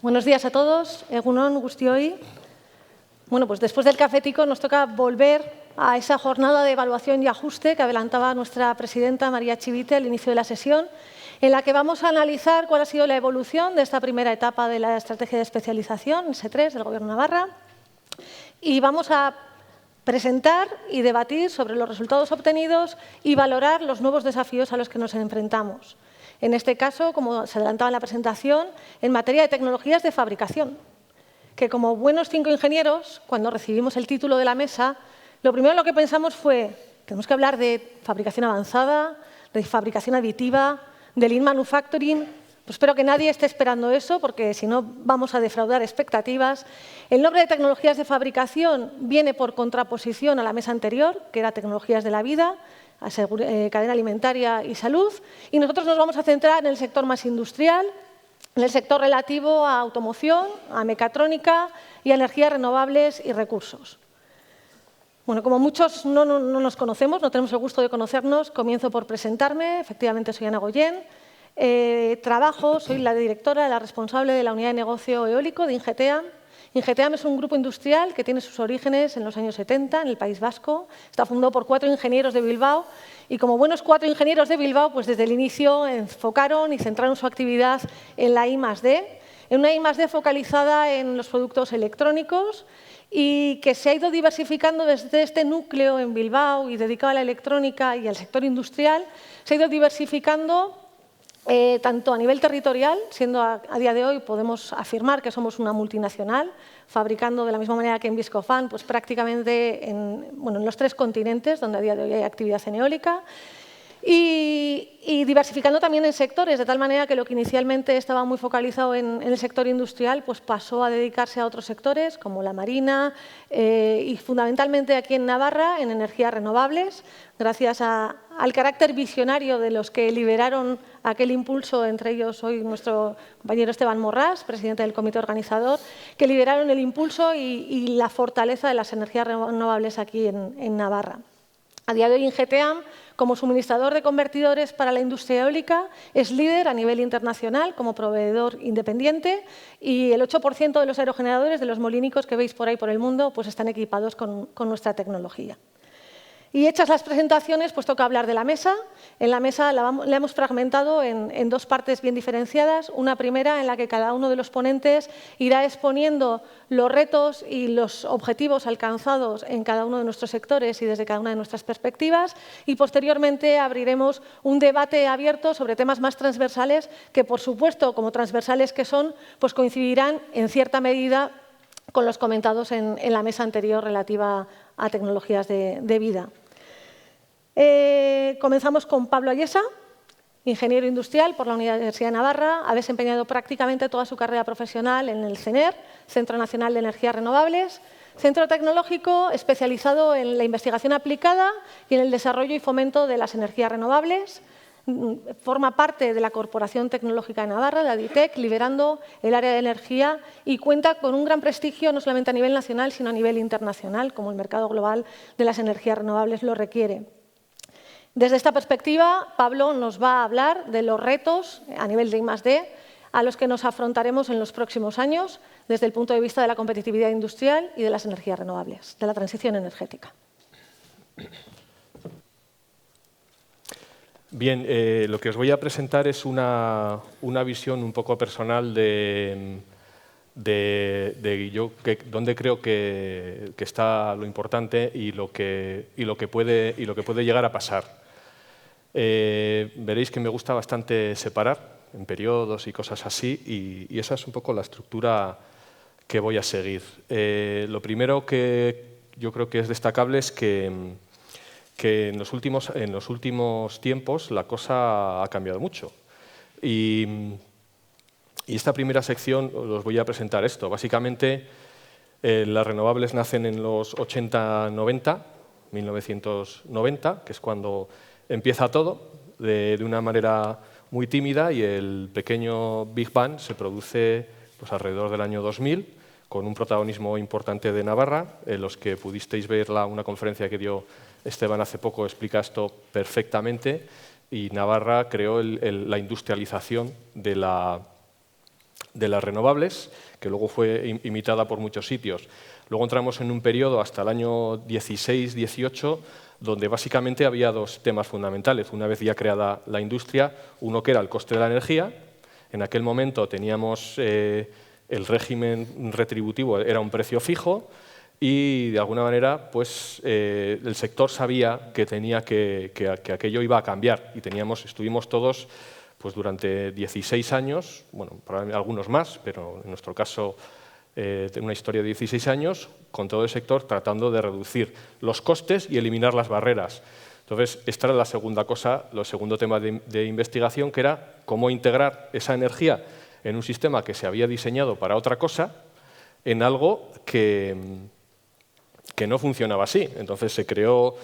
Buenos días a todos. Egun on guztioi. Bueno, pues después del cafetico nos toca volver a esa jornada de evaluación y ajuste que adelantaba nuestra presidenta María Chivite al inicio de la sesión, en la que vamos a analizar cuál ha sido la evolución de esta primera etapa de la estrategia de especialización, S3, del Gobierno de Navarra, y vamos a presentar y debatir sobre los resultados obtenidos y valorar los nuevos desafíos a los que nos enfrentamos. En este caso, como se adelantaba en la presentación, en materia de tecnologías de fabricación, que como buenos 5 ingenieros, cuando recibimos el título de la mesa, lo primero en lo que pensamos fue, tenemos que hablar de fabricación avanzada, de fabricación aditiva, de lean manufacturing. Pues espero que nadie esté esperando eso, porque si no vamos a defraudar expectativas. El nombre de tecnologías de fabricación viene por contraposición a la mesa anterior, que era tecnologías de la vida, cadena alimentaria y salud, y nosotros nos vamos a centrar en el sector más industrial, en el sector relativo a automoción, a mecatrónica y a energías renovables y recursos. Bueno, como muchos no nos conocemos, no tenemos el gusto de conocernos, comienzo por presentarme. Efectivamente, soy Ana Goyén. Soy la directora, la responsable de la unidad de negocio eólico de Ingeteam. Ingeteam es un grupo industrial que tiene sus orígenes en los años 70 en el País Vasco. Está fundado por 4 ingenieros de Bilbao y como buenos 4 ingenieros de Bilbao, pues desde el inicio enfocaron y centraron su actividad en la I+D, en una I+D focalizada en los productos electrónicos y que se ha ido diversificando desde este núcleo en Bilbao y dedicado a la electrónica y al sector industrial, se ha ido diversificando tanto a nivel territorial, siendo a día de hoy podemos afirmar que somos una multinacional, fabricando de la misma manera que en Viscofan, pues prácticamente en los 3 continentes donde a día de hoy hay actividad en eólica, y diversificando también en sectores, de tal manera que lo que inicialmente estaba muy focalizado en el sector industrial pues pasó a dedicarse a otros sectores como la marina y fundamentalmente aquí en Navarra en energías renovables, gracias al carácter visionario de los que lideraron aquel impulso, entre ellos hoy nuestro compañero Esteban Morrás, presidente del comité organizador, que lideraron el impulso y la fortaleza de las energías renovables aquí en Navarra. A día de hoy, Ingeteam, como suministrador de convertidores para la industria eólica, es líder a nivel internacional como proveedor independiente y el 8% de los aerogeneradores de los molínicos que veis por ahí por el mundo pues están equipados con nuestra tecnología. Y hechas las presentaciones, pues toca hablar de la mesa. En la mesa la hemos fragmentado en 2 partes bien diferenciadas. Una primera en la que cada uno de los ponentes irá exponiendo los retos y los objetivos alcanzados en cada uno de nuestros sectores y desde cada una de nuestras perspectivas. Y posteriormente abriremos un debate abierto sobre temas más transversales que, por supuesto, como transversales que son, pues coincidirán en cierta medida con los comentados en la mesa anterior relativa a tecnologías de vida. Comenzamos con Pablo Ayesa, ingeniero industrial por la Universidad de Navarra. Ha desempeñado prácticamente toda su carrera profesional en el CENER, Centro Nacional de Energías Renovables, centro tecnológico especializado en la investigación aplicada y en el desarrollo y fomento de las energías renovables. Forma parte de la Corporación Tecnológica de Navarra, la DITEC, liderando el área de energía y cuenta con un gran prestigio no solamente a nivel nacional, sino a nivel internacional, como el mercado global de las energías renovables lo requiere. Desde esta perspectiva, Pablo nos va a hablar de los retos a nivel de I+D a los que nos afrontaremos en los próximos años desde el punto de vista de la competitividad industrial y de las energías renovables, de la transición energética. Bien, lo que os voy a presentar es una visión un poco personal de dónde creo que está lo importante y lo que puede llegar a pasar. Veréis que me gusta bastante separar en periodos y cosas así y esa es un poco la estructura que voy a seguir. Lo primero que yo creo que es destacable es que en los últimos tiempos la cosa ha cambiado mucho. Y esta primera sección os voy a presentar esto. Básicamente, las renovables nacen en los 80-90, 1990, que es cuando empieza todo, de una manera muy tímida y el pequeño Big Bang se produce pues, alrededor del año 2000, con un protagonismo importante de Navarra. En los que pudisteis ver una conferencia que dio Esteban hace poco explica esto perfectamente y Navarra creó la industrialización de de las renovables, que luego fue imitada por muchos sitios. Luego entramos en un periodo hasta el año 16-18, donde básicamente había dos temas fundamentales. Una vez ya creada la industria, uno que era el coste de la energía. En aquel momento teníamos el régimen retributivo, era un precio fijo, y de alguna manera pues, el sector sabía que aquello iba a cambiar, y estuvimos todos pues, durante 16 años, bueno, probablemente algunos más, pero en nuestro caso una historia de 16 años, con todo el sector tratando de reducir los costes y eliminar las barreras. Entonces, esta era la segunda cosa, el segundo tema de investigación, que era cómo integrar esa energía en un sistema que se había diseñado para otra cosa, en algo que no funcionaba así. Entonces se creó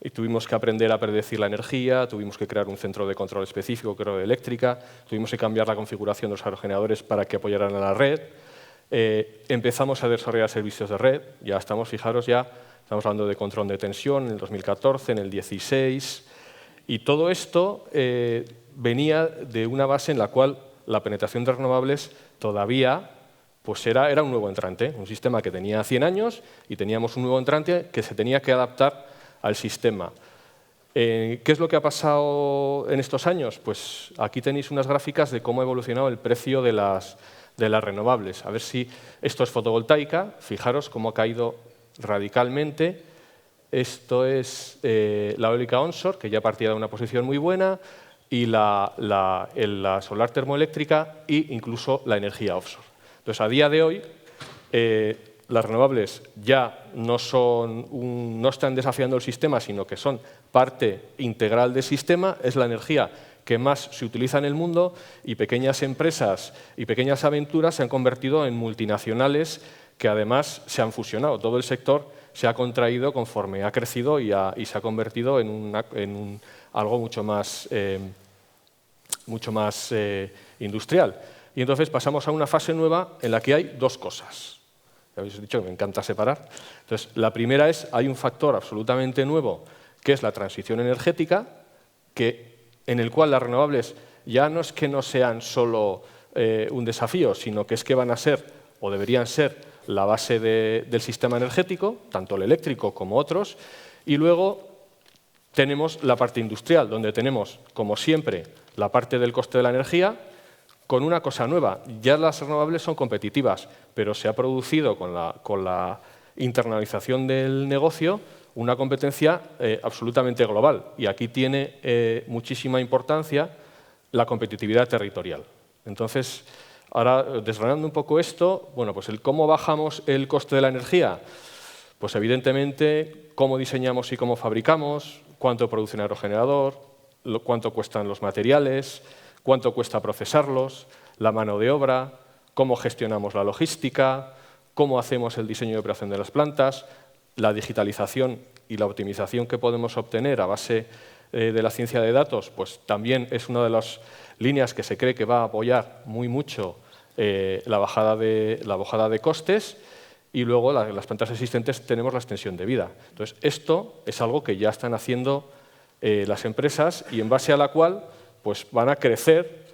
y tuvimos que aprender a predecir la energía, tuvimos que crear un centro de control específico, que era de eléctrica, tuvimos que cambiar la configuración de los aerogeneradores para que apoyaran a la red. Empezamos a desarrollar servicios de red, ya estamos, fijaros, ya estamos hablando de control de tensión en el 2014, en el 16, y todo esto venía de una base en la cual la penetración de renovables todavía pues era un nuevo entrante, un sistema que tenía 100 años y teníamos un nuevo entrante que se tenía que adaptar al sistema. ¿Qué es lo que ha pasado en estos años? Pues aquí tenéis unas gráficas de cómo ha evolucionado el precio de las renovables. A ver si esto es fotovoltaica, fijaros cómo ha caído radicalmente. Esto es la eólica onshore, que ya partía de una posición muy buena, y la solar termoeléctrica e incluso la energía offshore. Entonces, a día de hoy, las renovables ya no están desafiando el sistema, sino que son parte integral del sistema, es la energía que más se utiliza en el mundo, y pequeñas empresas y pequeñas aventuras se han convertido en multinacionales que además se han fusionado. Todo el sector se ha contraído conforme ha crecido y se ha convertido en algo mucho más industrial. Y entonces pasamos a una fase nueva en la que hay dos cosas. Ya habéis dicho que me encanta separar. Entonces, la primera es, hay un factor absolutamente nuevo, que es la transición energética, en el cual las renovables ya no es que no sean solo un desafío, sino que es que van a ser, o deberían ser, la base del sistema energético, tanto el eléctrico como otros. Y luego tenemos la parte industrial, donde tenemos, como siempre, la parte del coste de la energía, con una cosa nueva. Ya las renovables son competitivas, pero se ha producido con la internalización del negocio una competencia absolutamente global. Y aquí tiene muchísima importancia la competitividad territorial. Entonces, ahora, desgranando un poco esto, bueno, pues cómo bajamos el coste de la energía. Pues evidentemente, cómo diseñamos y cómo fabricamos, cuánto produce un aerogenerador, cuánto cuestan los materiales, cuánto cuesta procesarlos, la mano de obra, cómo gestionamos la logística, cómo hacemos el diseño de operación de las plantas, la digitalización y la optimización que podemos obtener a base de la ciencia de datos, pues también es una de las líneas que se cree que va a apoyar muy mucho la bajada de costes. Y luego, las plantas existentes, tenemos la extensión de vida. Entonces, esto es algo que ya están haciendo las empresas y en base a la cual pues, van a crecer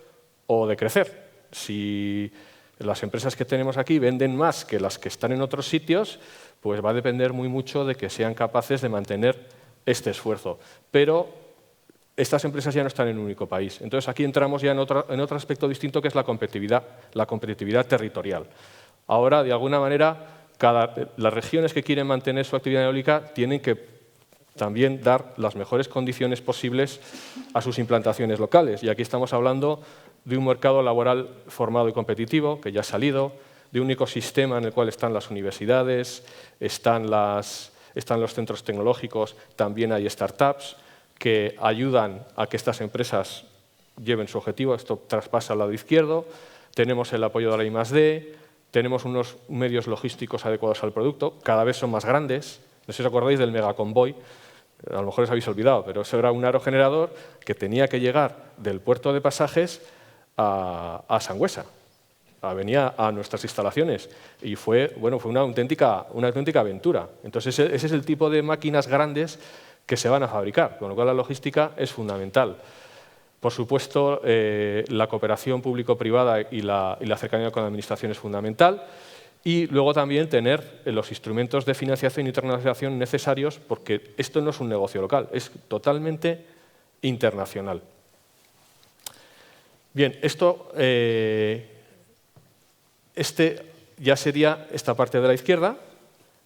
o decrecer. Si las empresas que tenemos aquí venden más que las que están en otros sitios, pues va a depender muy mucho de que sean capaces de mantener este esfuerzo. Pero estas empresas ya no están en un único país. Entonces, aquí entramos ya en otro aspecto distinto, que es la competitividad territorial. Ahora, de alguna manera, las regiones que quieren mantener su actividad eólica tienen que también dar las mejores condiciones posibles a sus implantaciones locales. Y aquí estamos hablando de un mercado laboral formado y competitivo, que ya ha salido, de un ecosistema en el cual están las universidades, están los centros tecnológicos, también hay startups que ayudan a que estas empresas lleven su objetivo. Esto traspasa al lado izquierdo. Tenemos el apoyo de la I+D, tenemos unos medios logísticos adecuados al producto, cada vez son más grandes. No sé si os acordáis del megaconvoy, a lo mejor os habéis olvidado, pero eso era un aerogenerador que tenía que llegar del puerto de Pasajes a Sangüesa. Venía a nuestras instalaciones y fue una auténtica aventura. Entonces, ese es el tipo de máquinas grandes que se van a fabricar, con lo cual la logística es fundamental. Por supuesto, la cooperación público-privada y la cercanía con la administración es fundamental. Y luego también tener los instrumentos de financiación e internacionalización necesarios, porque esto no es un negocio local, es totalmente internacional. Bien, ya sería esta parte de la izquierda,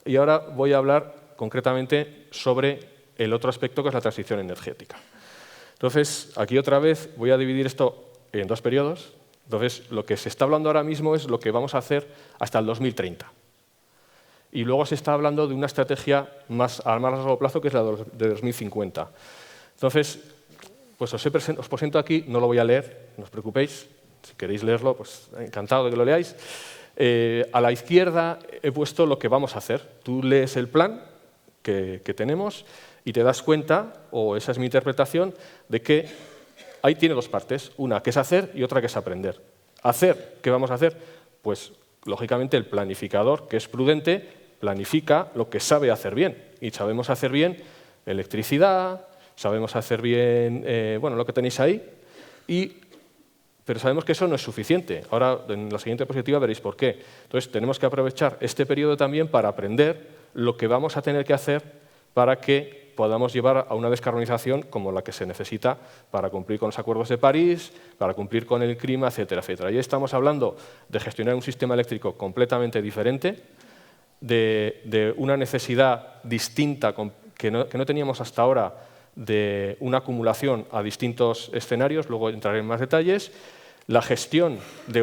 y ahora voy a hablar concretamente sobre el otro aspecto, que es la transición energética. Entonces, aquí otra vez voy a dividir esto en dos periodos. Entonces, lo que se está hablando ahora mismo es lo que vamos a hacer hasta el 2030. Y luego se está hablando de una estrategia a más largo plazo, que es la de 2050. Entonces, pues os presento aquí, no lo voy a leer, no os preocupéis. Si queréis leerlo, pues encantado de que lo leáis. A la izquierda he puesto lo que vamos a hacer. Tú lees el plan que tenemos y te das cuenta, o esa es mi interpretación, de que ahí tiene dos partes, una que es hacer y otra que es aprender. Hacer, ¿qué vamos a hacer? Pues, lógicamente, el planificador, que es prudente, planifica lo que sabe hacer bien. Y sabemos hacer bien electricidad, sabemos hacer bien bueno, lo que tenéis ahí, pero sabemos que eso no es suficiente. Ahora, en la siguiente diapositiva veréis por qué. Entonces, tenemos que aprovechar este periodo también para aprender lo que vamos a tener que hacer para que podamos llevar a una descarbonización como la que se necesita para cumplir con los acuerdos de París, para cumplir con el clima, etcétera, etcétera. Y estamos hablando de gestionar un sistema eléctrico completamente diferente, de una necesidad distinta que no teníamos hasta ahora, de una acumulación a distintos escenarios, luego entraré en más detalles, la gestión de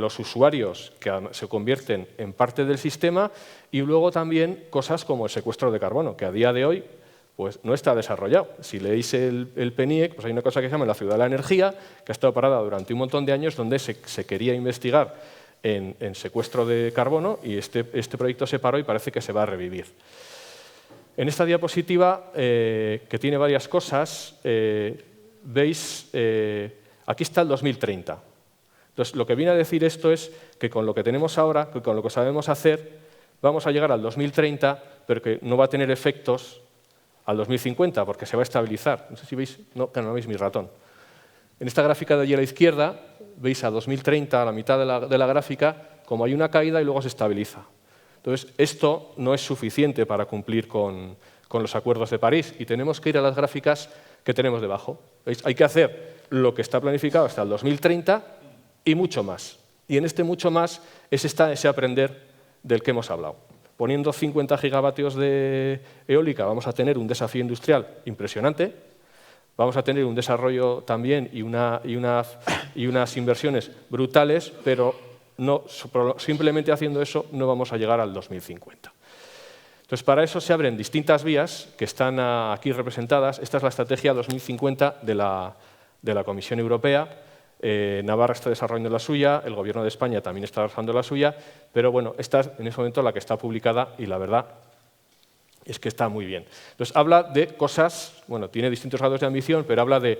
los usuarios que se convierten en parte del sistema, y luego también cosas como el secuestro de carbono, que a día de hoy pues, no está desarrollado. Si leéis el PNIEC, pues hay una cosa que se llama la Ciudad de la Energía, que ha estado parada durante un montón de años, donde se quería investigar en secuestro de carbono, y este proyecto se paró y parece que se va a revivir. En esta diapositiva, que tiene varias cosas, veis, aquí está el 2030. Entonces, lo que viene a decir esto es que con lo que tenemos ahora, que con lo que sabemos hacer, vamos a llegar al 2030, pero que no va a tener efectos al 2050, porque se va a estabilizar. No sé si veis, no veis mi ratón. En esta gráfica de allí a la izquierda, veis a 2030, a la mitad de la gráfica, como hay una caída y luego se estabiliza. Entonces, esto no es suficiente para cumplir con los acuerdos de París, y tenemos que ir a las gráficas que tenemos debajo. ¿Veis? Hay que hacer lo que está planificado hasta el 2030 y mucho más. Y en este mucho más está ese aprender del que hemos hablado. Poniendo 50 gigavatios de eólica vamos a tener un desafío industrial impresionante, vamos a tener un desarrollo también y unas inversiones brutales, pero simplemente haciendo eso no vamos a llegar al 2050. Entonces, para eso se abren distintas vías que están aquí representadas. Esta es la estrategia 2050 de la Comisión Europea. Navarra está desarrollando la suya, el Gobierno de España también está desarrollando la suya, pero bueno, esta es en ese momento la que está publicada, y la verdad es que está muy bien. Entonces, habla de cosas, bueno, tiene distintos grados de ambición, pero habla de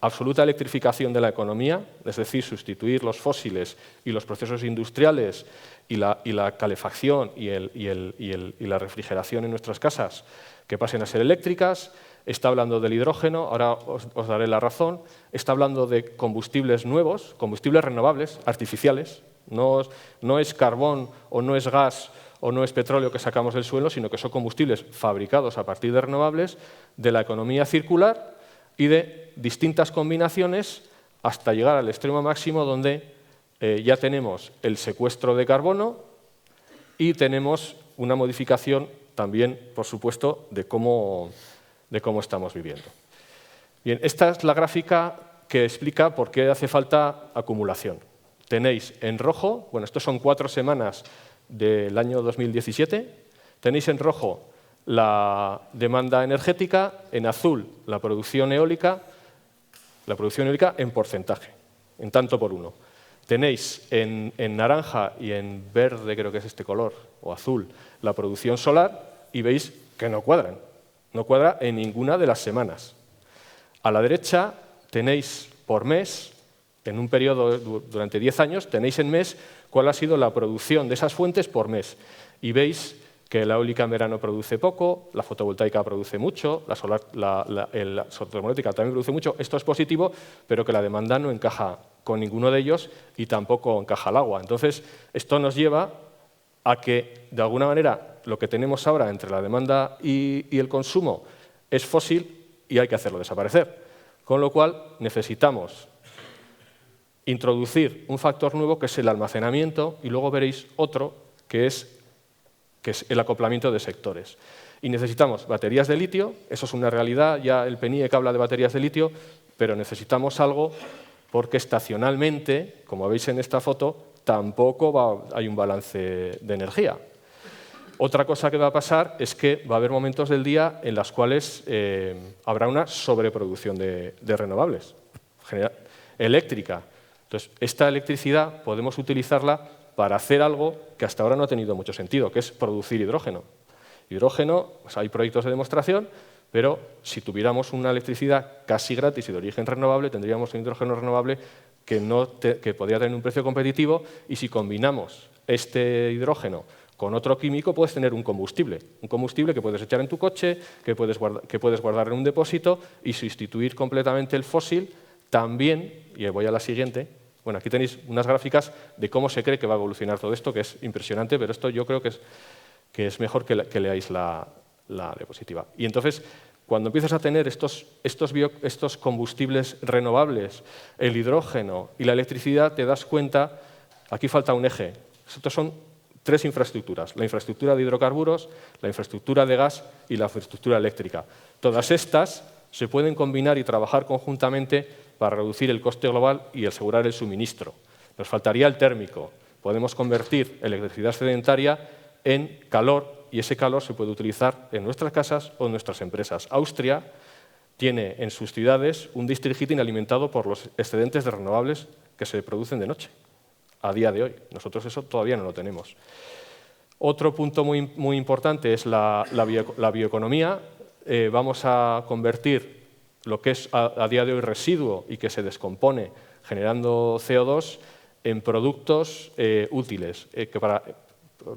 absoluta electrificación de la economía, es decir, sustituir los fósiles y los procesos industriales y la calefacción y la refrigeración en nuestras casas, que pasen a ser eléctricas. Está hablando del hidrógeno, ahora os daré la razón. Está hablando de combustibles nuevos, combustibles renovables, artificiales. No es carbón o no es gas o no es petróleo que sacamos del suelo, sino que son combustibles fabricados a partir de renovables, de la economía circular y de distintas combinaciones hasta llegar al extremo máximo, donde ya tenemos el secuestro de carbono y tenemos una modificación también, por supuesto, de cómo estamos viviendo. Bien, esta es la gráfica que explica por qué hace falta acumulación. Tenéis en rojo, bueno, estos son 4 semanas del año 2017, tenéis en rojo la demanda energética, en azul la producción eólica en porcentaje, en tanto por uno. Tenéis en naranja y en verde, creo que es este color, o azul, la producción solar, y veis que no cuadran. No cuadra en ninguna de las semanas. A la derecha tenéis por mes, en un periodo durante 10 años, tenéis en mes cuál ha sido la producción de esas fuentes por mes. Y veis que la eólica en verano produce poco, la fotovoltaica produce mucho, la termoeléctrica también produce mucho. Esto es positivo, pero que la demanda no encaja con ninguno de ellos y tampoco encaja el agua. Entonces, esto nos lleva a que, de alguna manera, lo que tenemos ahora entre la demanda y el consumo es fósil y hay que hacerlo desaparecer. Con lo cual, necesitamos introducir un factor nuevo que es el almacenamiento y luego veréis otro que es el acoplamiento de sectores. Y necesitamos baterías de litio, eso es una realidad, ya el PNIEC habla de baterías de litio, pero necesitamos algo porque estacionalmente, como veis en esta foto, tampoco hay un balance de energía. Otra cosa que va a pasar es que va a haber momentos del día en los cuales habrá una sobreproducción de renovables, eléctrica. Entonces, esta electricidad podemos utilizarla para hacer algo que hasta ahora no ha tenido mucho sentido, que es producir hidrógeno. Hidrógeno, pues hay proyectos de demostración, pero si tuviéramos una electricidad casi gratis y de origen renovable, tendríamos un hidrógeno renovable que podría tener un precio competitivo, y si combinamos este hidrógeno con otro químico, puedes tener un combustible que puedes echar en tu coche, que puedes guardar en un depósito y sustituir completamente el fósil. También, y voy a la siguiente. Bueno, aquí tenéis unas gráficas de cómo se cree que va a evolucionar todo esto, que es impresionante, pero esto yo creo que es mejor que leáis la diapositiva. Y entonces, cuando empiezas a tener estos combustibles renovables, el hidrógeno y la electricidad, te das cuenta, aquí falta un eje. Estos son 3 infraestructuras: la infraestructura de hidrocarburos, la infraestructura de gas y la infraestructura eléctrica. Todas estas se pueden combinar y trabajar conjuntamente para reducir el coste global y asegurar el suministro. Nos faltaría el térmico. Podemos convertir electricidad sedentaria en calor y ese calor se puede utilizar en nuestras casas o en nuestras empresas. Austria tiene en sus ciudades un district heating alimentado por los excedentes de renovables que se producen de noche, a día de hoy. Nosotros eso todavía no lo tenemos. Otro punto muy importante es la bioeconomía. Vamos a convertir lo que es a día de hoy residuo y que se descompone generando CO2 en productos útiles,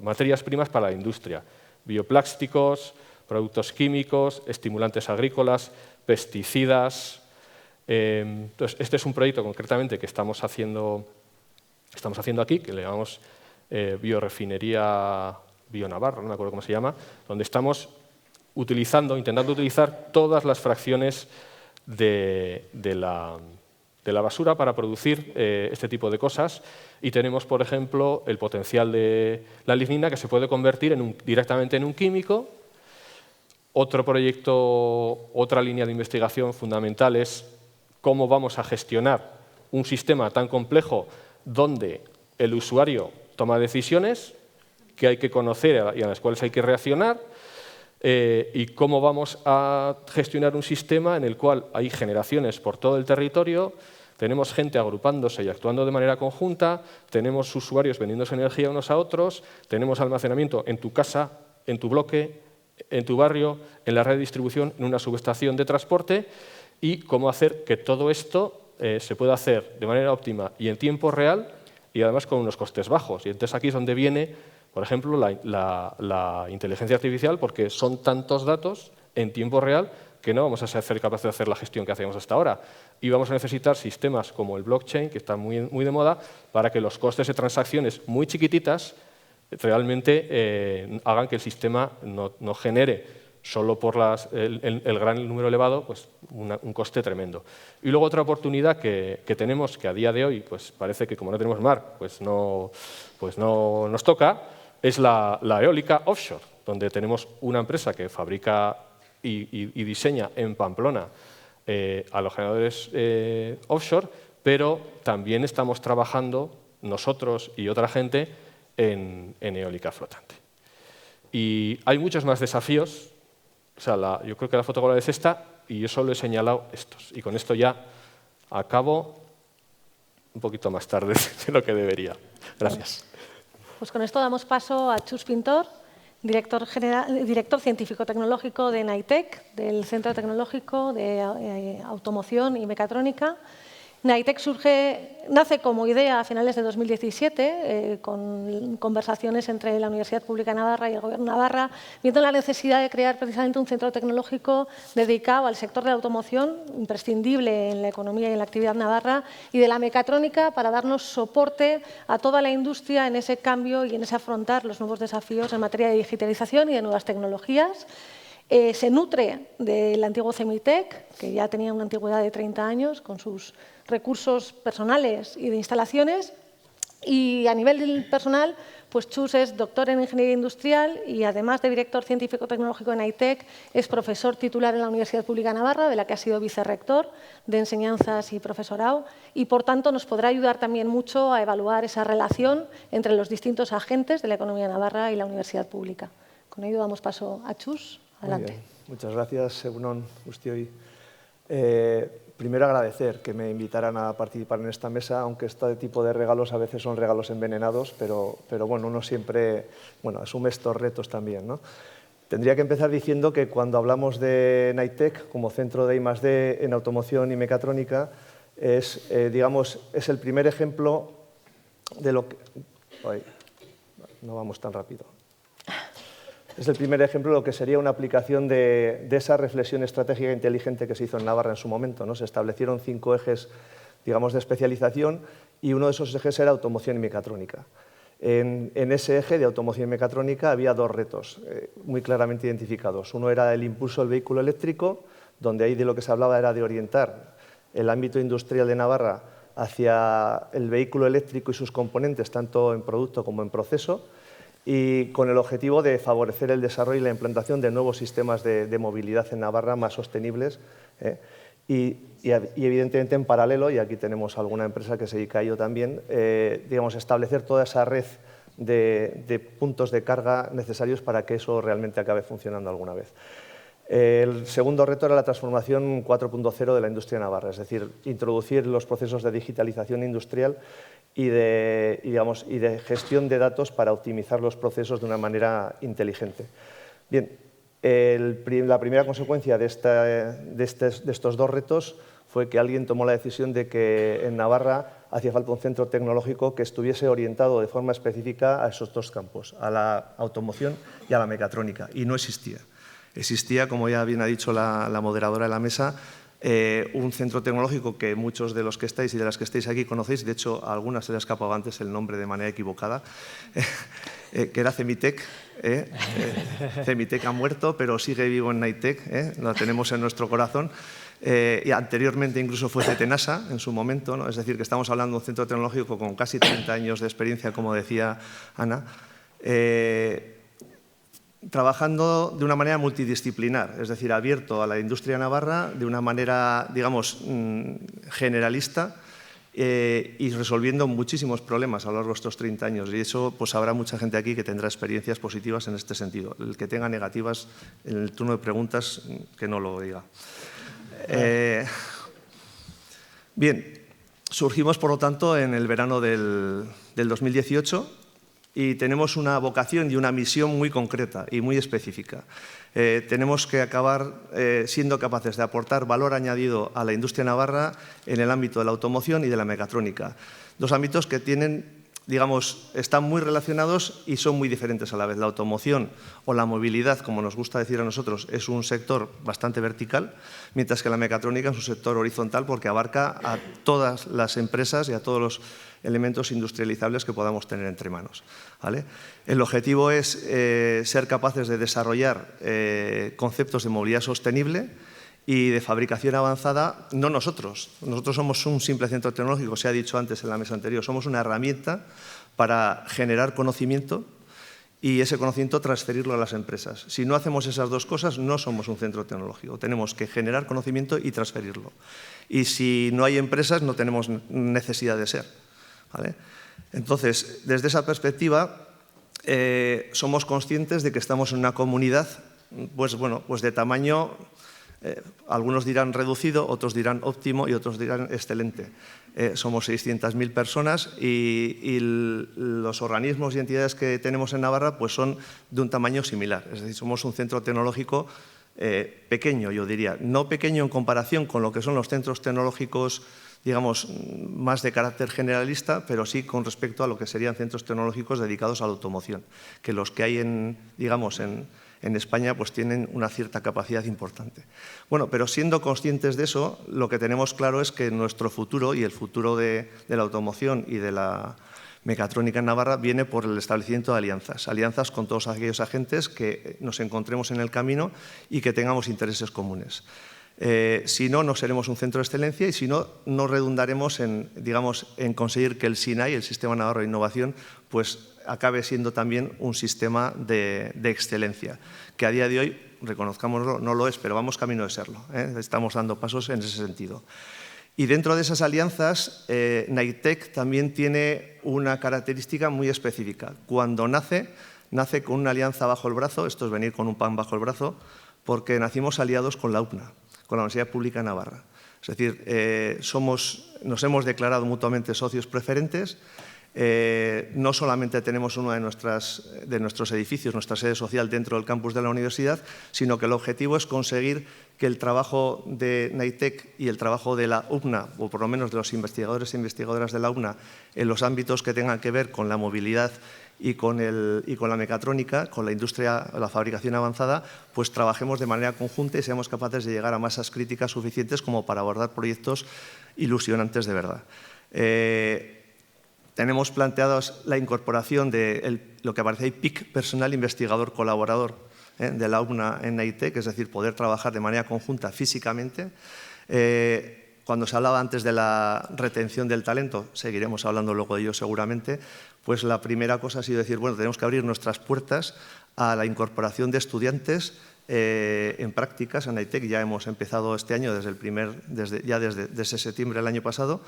materias primas para la industria, bioplásticos, productos químicos, estimulantes agrícolas, pesticidas. Entonces, este es un proyecto concretamente que estamos haciendo aquí, que le llamamos Biorefinería Bionavarra, no me acuerdo cómo se llama, donde estamos intentando utilizar todas las fracciones de la basura para producir este tipo de cosas. Y tenemos, por ejemplo, el potencial de la lignina, que se puede convertir directamente en un químico. Otro proyecto, otra línea de investigación fundamental es cómo vamos a gestionar un sistema tan complejo donde el usuario toma decisiones que hay que conocer y a las cuales hay que reaccionar. Y cómo vamos a gestionar un sistema en el cual hay generaciones por todo el territorio, tenemos gente agrupándose y actuando de manera conjunta, tenemos usuarios vendiéndose energía unos a otros, tenemos almacenamiento en tu casa, en tu bloque, en tu barrio, en la red de distribución, en una subestación de transporte, y cómo hacer que todo esto se pueda hacer de manera óptima y en tiempo real y además con unos costes bajos. Y entonces aquí es donde viene, por ejemplo, la inteligencia artificial, porque son tantos datos en tiempo real que no vamos a ser capaces de hacer la gestión que hacíamos hasta ahora. Y vamos a necesitar sistemas como el blockchain, que está muy de moda, para que los costes de transacciones muy chiquititas realmente hagan que el sistema no genere solo por el gran número elevado, pues un coste tremendo. Y luego otra oportunidad que tenemos, que a día de hoy pues parece que como no tenemos mar, pues no nos toca, es la eólica offshore, donde tenemos una empresa que fabrica y diseña en Pamplona a los generadores offshore, pero también estamos trabajando nosotros y otra gente en eólica flotante. Y hay muchos más desafíos. O sea, yo creo que la foto global es esta y yo solo he señalado estos. Y con esto ya acabo un poquito más tarde de lo que debería. Gracias. Pues con esto damos paso a Chus Pintor, director científico-tecnológico de NAITEC, del Centro Tecnológico de Automoción y Mecatrónica, Naitec nace como idea a finales de 2017, con conversaciones entre la Universidad Pública de Navarra y el Gobierno de Navarra, viendo la necesidad de crear precisamente un centro tecnológico dedicado al sector de la automoción, imprescindible en la economía y en la actividad navarra, y de la mecatrónica para darnos soporte a toda la industria en ese cambio y en ese afrontar los nuevos desafíos en materia de digitalización y de nuevas tecnologías. Se nutre del antiguo CEMITEC, que ya tenía una antigüedad de 30 años, con sus recursos personales y de instalaciones. Y a nivel personal, pues Chus es doctor en Ingeniería Industrial y, además de director científico-tecnológico en Naitec, es profesor titular en la Universidad Pública de Navarra, de la que ha sido vicerrector de enseñanzas y profesorado, y, por tanto, nos podrá ayudar también mucho a evaluar esa relación entre los distintos agentes de la economía navarra y la universidad pública. Con ello damos paso a Chus. Adelante. Muchas gracias, Egunon Guztioi. Primero agradecer que me invitaran a participar en esta mesa, aunque este tipo de regalos a veces son regalos envenenados, pero bueno, uno siempre asume estos retos también, ¿no? Tendría que empezar diciendo que cuando hablamos de Naitec como centro de I+D en automoción y mecatrónica, es el primer ejemplo de lo que... Ay, no vamos tan rápido. Es el primer ejemplo de lo que sería una aplicación de esa reflexión estratégica inteligente que se hizo en Navarra en su momento, ¿no? Se establecieron 5 ejes, digamos, de especialización y uno de esos ejes era automoción y mecatrónica. En ese eje de automoción y mecatrónica había 2 retos muy claramente identificados. Uno era el impulso del vehículo eléctrico, donde ahí de lo que se hablaba era de orientar el ámbito industrial de Navarra hacia el vehículo eléctrico y sus componentes, tanto en producto como en proceso, y con el objetivo de favorecer el desarrollo y la implantación de nuevos sistemas de movilidad en Navarra más sostenibles. Y evidentemente en paralelo, y aquí tenemos alguna empresa que se dedica a ello también, establecer toda esa red de puntos de carga necesarios para que eso realmente acabe funcionando alguna vez. El segundo reto era la transformación 4.0 de la industria navarra, es decir, introducir los procesos de digitalización industrial y de gestión de datos para optimizar los procesos de una manera inteligente. Bien, la primera consecuencia de estos 2 retos fue que alguien tomó la decisión de que en Navarra hacía falta un centro tecnológico que estuviese orientado de forma específica a esos 2 campos, a la automoción y a la mecatrónica, y no existía. Existía, como ya bien ha dicho la moderadora de la mesa, un centro tecnológico que muchos de los que estáis y de las que estáis aquí conocéis, de hecho a algunas se le ha escapado antes el nombre de manera equivocada, que era CEMITEC. CEMITEC ha muerto, pero sigue vivo en Naitec, lo tenemos en nuestro corazón. Y anteriormente incluso fue CETENASA en su momento, ¿no? Es decir, que estamos hablando de un centro tecnológico con casi 30 años de experiencia, como decía Ana, trabajando de una manera multidisciplinar, es decir, abierto a la industria navarra de una manera, digamos, generalista y resolviendo muchísimos problemas a lo largo de estos 30 años. Y eso, pues habrá mucha gente aquí que tendrá experiencias positivas en este sentido. El que tenga negativas en el turno de preguntas, que no lo diga. Bien, surgimos, por lo tanto, en el verano del 2018. Y tenemos una vocación y una misión muy concreta y muy específica. Tenemos que acabar siendo capaces de aportar valor añadido a la industria navarra en el ámbito de la automoción y de la mecatrónica. 2 ámbitos que están muy relacionados y son muy diferentes a la vez. La automoción o la movilidad, como nos gusta decir a nosotros, es un sector bastante vertical, mientras que la mecatrónica es un sector horizontal porque abarca a todas las empresas y a todos los elementos industrializables que podamos tener entre manos, ¿vale? El objetivo es ser capaces de desarrollar conceptos de movilidad sostenible y de fabricación avanzada, no nosotros. Nosotros somos un simple centro tecnológico, se ha dicho antes en la mesa anterior, somos una herramienta para generar conocimiento y ese conocimiento transferirlo a las empresas. Si no hacemos esas 2 cosas, no somos un centro tecnológico. Tenemos que generar conocimiento y transferirlo. Y si no hay empresas, no tenemos necesidad de ser, ¿vale? Entonces, desde esa perspectiva, somos conscientes de que estamos en una comunidad pues de tamaño, algunos dirán reducido, otros dirán óptimo y otros dirán excelente. Somos 600.000 personas y los organismos y entidades que tenemos en Navarra pues son de un tamaño similar. Es decir, somos un centro tecnológico pequeño, yo diría. No pequeño en comparación con lo que son los centros tecnológicos, digamos, más de carácter generalista, pero sí con respecto a lo que serían centros tecnológicos dedicados a la automoción, que los que hay en España pues tienen una cierta capacidad importante. Bueno, pero siendo conscientes de eso, lo que tenemos claro es que nuestro futuro y el futuro de la automoción y de la mecatrónica en Navarra viene por el establecimiento de alianzas con todos aquellos agentes que nos encontremos en el camino y que tengamos intereses comunes. Si no, no seremos un centro de excelencia y si no, no redundaremos en conseguir que el SINAI, el Sistema Navarro de Innovación, pues acabe siendo también un sistema de excelencia, que a día de hoy, reconozcámoslo, no lo es, pero vamos camino de serlo. Estamos dando pasos en ese sentido. Y dentro de esas alianzas, Naitec también tiene una característica muy específica. Cuando nace con una alianza bajo el brazo, esto es venir con un pan bajo el brazo, porque nacimos aliados con la UPNA, con la Universidad Pública de Navarra. Es decir, nos hemos declarado mutuamente socios preferentes. No solamente tenemos uno de nuestros edificios, nuestra sede social dentro del campus de la universidad, sino que el objetivo es conseguir que el trabajo de Naitec y el trabajo de la UPNA, o por lo menos de los investigadores e investigadoras de la UPNA, en los ámbitos que tengan que ver con la movilidad y con la mecatrónica, con la industria, la fabricación avanzada, pues trabajemos de manera conjunta y seamos capaces de llegar a masas críticas suficientes como para abordar proyectos ilusionantes de verdad. Tenemos planteados la incorporación de lo que aparece ahí, PIC, personal investigador colaborador de la UPNA en Naitec, es decir, poder trabajar de manera conjunta físicamente. Cuando se hablaba antes de la retención del talento, seguiremos hablando luego de ello seguramente, pues la primera cosa ha sido decir, bueno, tenemos que abrir nuestras puertas a la incorporación de estudiantes en prácticas. En Naitec ya hemos empezado este año, desde septiembre del año pasado,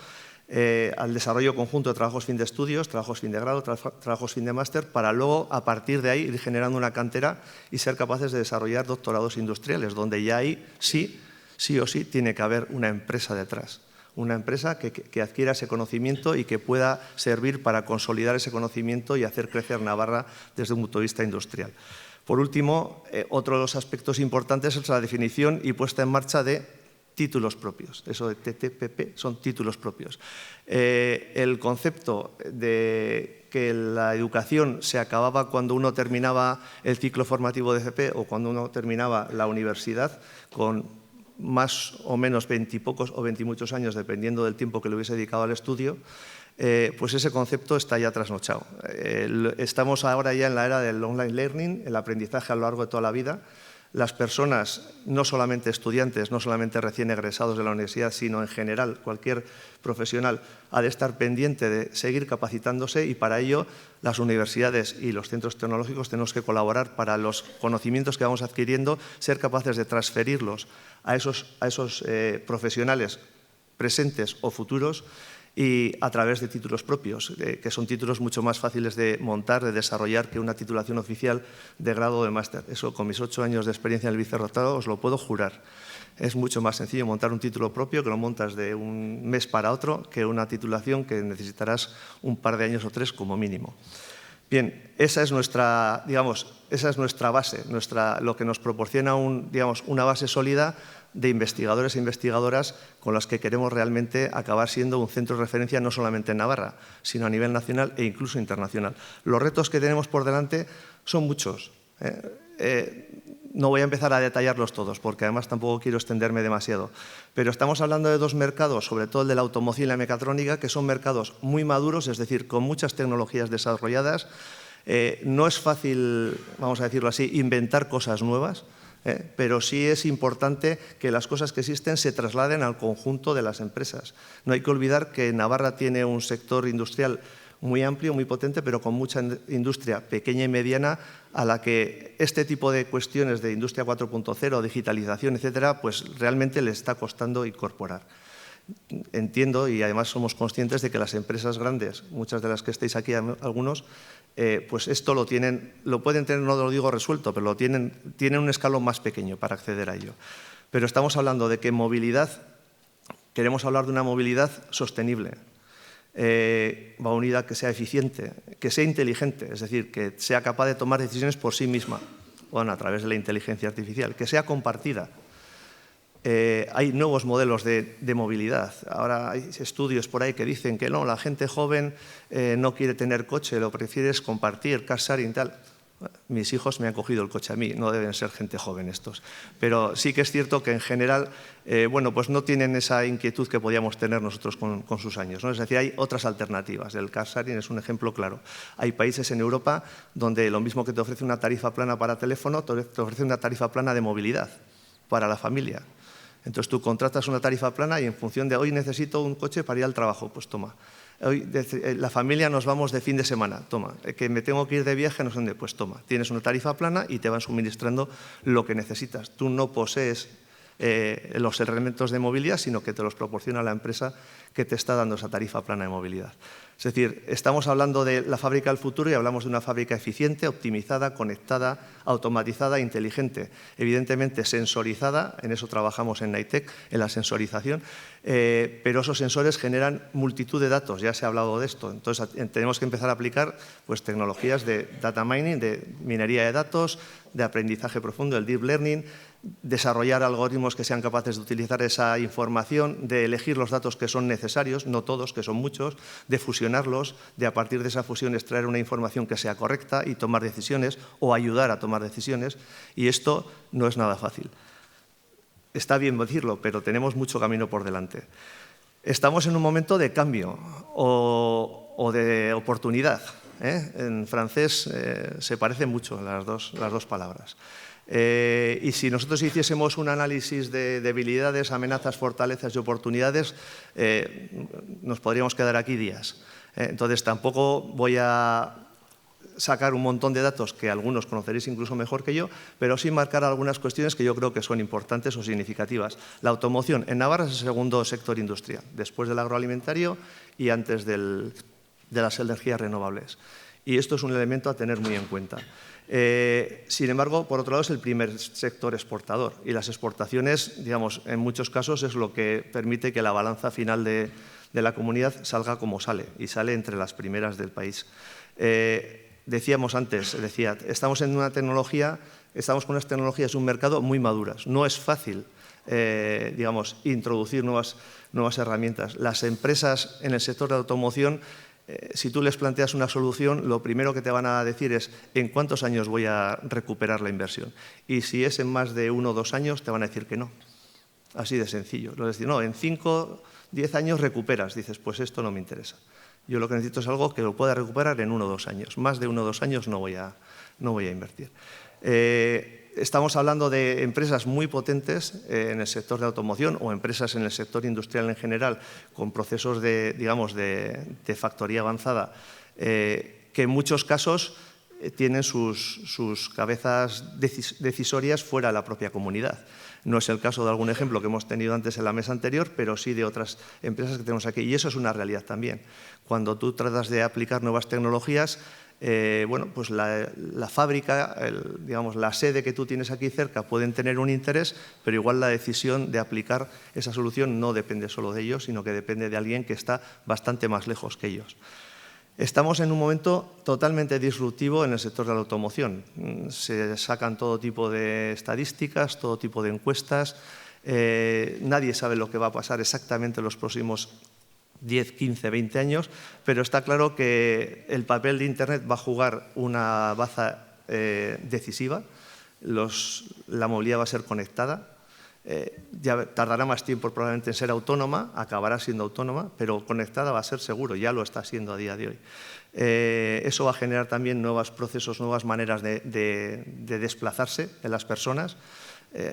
al desarrollo conjunto de trabajos fin de estudios, trabajos fin de grado, trabajos fin de máster, para luego, a partir de ahí, ir generando una cantera y ser capaces de desarrollar doctorados industriales, donde ya ahí sí o sí tiene que haber una empresa detrás. Una empresa que adquiera ese conocimiento y que pueda servir para consolidar ese conocimiento y hacer crecer Navarra desde un punto de vista industrial. Por último, otro de los aspectos importantes es la definición y puesta en marcha de títulos propios. Eso de TTPP son títulos propios. El concepto de que la educación se acababa cuando uno terminaba el ciclo formativo de FP o cuando uno terminaba la universidad con más o menos 20 y pocos o 20 y muchos años, dependiendo del tiempo que le hubiese dedicado al estudio, pues ese concepto está ya trasnochado. Estamos ahora ya en la era del online learning, el aprendizaje a lo largo de toda la vida. Las personas, no solamente estudiantes, no solamente recién egresados de la universidad, sino en general cualquier profesional, ha de estar pendiente de seguir capacitándose y para ello las universidades y los centros tecnológicos tenemos que colaborar para los conocimientos que vamos adquiriendo, ser capaces de transferirlos a esos profesionales presentes o futuros y a través de títulos propios, que son títulos mucho más fáciles de montar, de desarrollar que una titulación oficial de grado o de máster. Eso, con mis 8 años de experiencia en el vicerrectorado, os lo puedo jurar. Es mucho más sencillo montar un título propio, que lo montas de un mes para otro, que una titulación que necesitarás un par de años o 3 como mínimo. Bien, esa es nuestra base, lo que nos proporciona una base sólida de investigadores e investigadoras con las que queremos realmente acabar siendo un centro de referencia no solamente en Navarra, sino a nivel nacional e incluso internacional. Los retos que tenemos por delante son muchos. No voy a empezar a detallarlos todos, porque además tampoco quiero extenderme demasiado. Pero estamos hablando de dos mercados, sobre todo el de la automoción y la mecatrónica, que son mercados muy maduros, es decir, con muchas tecnologías desarrolladas. No es fácil, vamos a decirlo así, inventar cosas nuevas, pero sí es importante que las cosas que existen se trasladen al conjunto de las empresas. No hay que olvidar que Navarra tiene un sector industrial muy amplio, muy potente, pero con mucha industria pequeña y mediana a la que este tipo de cuestiones de industria 4.0, digitalización, etcétera, pues realmente le está costando incorporar. Entiendo y además somos conscientes de que las empresas grandes, muchas de las que estáis aquí, algunos, pues esto lo pueden tener, no lo digo resuelto, pero tienen un escalón más pequeño para acceder a ello. Pero estamos hablando de que movilidad, queremos hablar de una movilidad sostenible, unidad que sea eficiente, que sea inteligente, es decir, que sea capaz de tomar decisiones por sí misma, bueno, a través de la inteligencia artificial, que sea compartida. hay nuevos modelos de movilidad. Ahora hay estudios por ahí que dicen que no, la gente joven no quiere tener coche, lo prefiere es compartir, car sharing y tal. Mis hijos me han cogido el coche a mí, no deben ser gente joven estos. Pero sí que es cierto que en general bueno, pues no tienen esa inquietud que podíamos tener nosotros con sus años, ¿no? Es decir, hay otras alternativas. El car sharing es un ejemplo claro. Hay países en Europa donde lo mismo que te ofrece una tarifa plana para teléfono, te ofrece una tarifa plana de movilidad para la familia. Entonces tú contratas una tarifa plana y en función de hoy necesito un coche para ir al trabajo, pues toma. Hoy la familia nos vamos de fin de semana, toma. Que me tengo que ir de viaje, no sé dónde, pues toma. Tienes una tarifa plana y te van suministrando lo que necesitas. Tú no posees los elementos de movilidad, sino que te los proporciona la empresa que te está dando esa tarifa plana de movilidad. Es decir, estamos hablando de la fábrica del futuro y hablamos de una fábrica eficiente, optimizada, conectada, automatizada, inteligente, evidentemente sensorizada, en eso trabajamos en Nitec, en la sensorización, pero esos sensores generan multitud de datos, ya se ha hablado de esto, entonces tenemos que empezar a aplicar pues, tecnologías de data mining, de minería de datos, de aprendizaje profundo, el deep learning, desarrollar algoritmos que sean capaces de utilizar esa información, de elegir los datos que son necesarios, no todos, que son muchos, de fusionarlos, de a partir de esa fusión extraer una información que sea correcta y tomar decisiones o ayudar a tomar decisiones. Y esto no es nada fácil. Está bien decirlo, pero tenemos mucho camino por delante. Estamos en un momento de cambio o de oportunidad. En francés se parecen mucho las dos palabras. Y si nosotros hiciésemos un análisis de debilidades, amenazas, fortalezas y oportunidades, nos podríamos quedar aquí días. Entonces, tampoco voy a sacar un montón de datos que algunos conoceréis incluso mejor que yo, pero sí marcar algunas cuestiones que yo creo que son importantes o significativas. La automoción en Navarra es el segundo sector industrial, después del agroalimentario y antes de las energías renovables. Y esto es un elemento a tener muy en cuenta. Sin embargo, por otro lado, es el primer sector exportador y las exportaciones, digamos, en muchos casos es lo que permite que la balanza final de la comunidad salga como sale y sale entre las primeras del país. Decíamos antes, estamos en una tecnología, estamos con unas tecnologías, un mercado muy maduras. No es fácil, digamos, introducir nuevas herramientas. Las empresas en el sector de automoción, si tú les planteas una solución, lo primero que te van a decir es ¿en cuántos años voy a recuperar la inversión? Y si es en más de 1 o 2 años, te van a decir que no. Así de sencillo. Es decir, no, en 5, 10 años recuperas. Dices, pues esto no me interesa. Yo lo que necesito es algo que lo pueda recuperar en 1 o 2 años. Más de 1 o 2 años no voy a invertir. Estamos hablando de empresas muy potentes en el sector de automoción o empresas en el sector industrial en general con procesos de factoría avanzada que en muchos casos tienen sus cabezas decisorias fuera de la propia comunidad. No es el caso de algún ejemplo que hemos tenido antes en la mesa anterior, pero sí de otras empresas que tenemos aquí. Y eso es una realidad también. Cuando tú tratas de aplicar nuevas tecnologías, bueno, pues la fábrica, digamos, la sede que tú tienes aquí cerca pueden tener un interés, pero igual la decisión de aplicar esa solución no depende solo de ellos, sino que depende de alguien que está bastante más lejos que ellos. Estamos en un momento totalmente disruptivo en el sector de la automoción. Se sacan todo tipo de estadísticas, todo tipo de encuestas. Nadie sabe lo que va a pasar exactamente en los próximos 10, 15, 20 años, pero está claro que el papel de Internet va a jugar una baza decisiva. La movilidad va a ser conectada. Ya tardará más tiempo probablemente en ser autónoma, acabará siendo autónoma, pero conectada va a ser seguro, ya lo está siendo a día de hoy. Eso va a generar también nuevos procesos, nuevas maneras de desplazarse de las personas.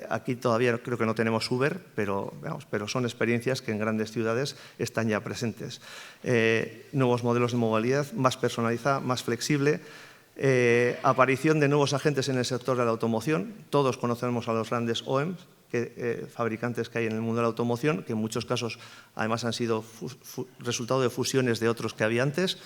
Aquí todavía creo que no tenemos Uber, pero son experiencias que en grandes ciudades están ya presentes. Nuevos modelos de movilidad, más personalizada, más flexible. Aparición de nuevos agentes en el sector de la automoción. Todos conocemos a los grandes OEMs, fabricantes que hay en el mundo de la automoción, que en muchos casos además han sido resultado de fusiones de otros que había antes,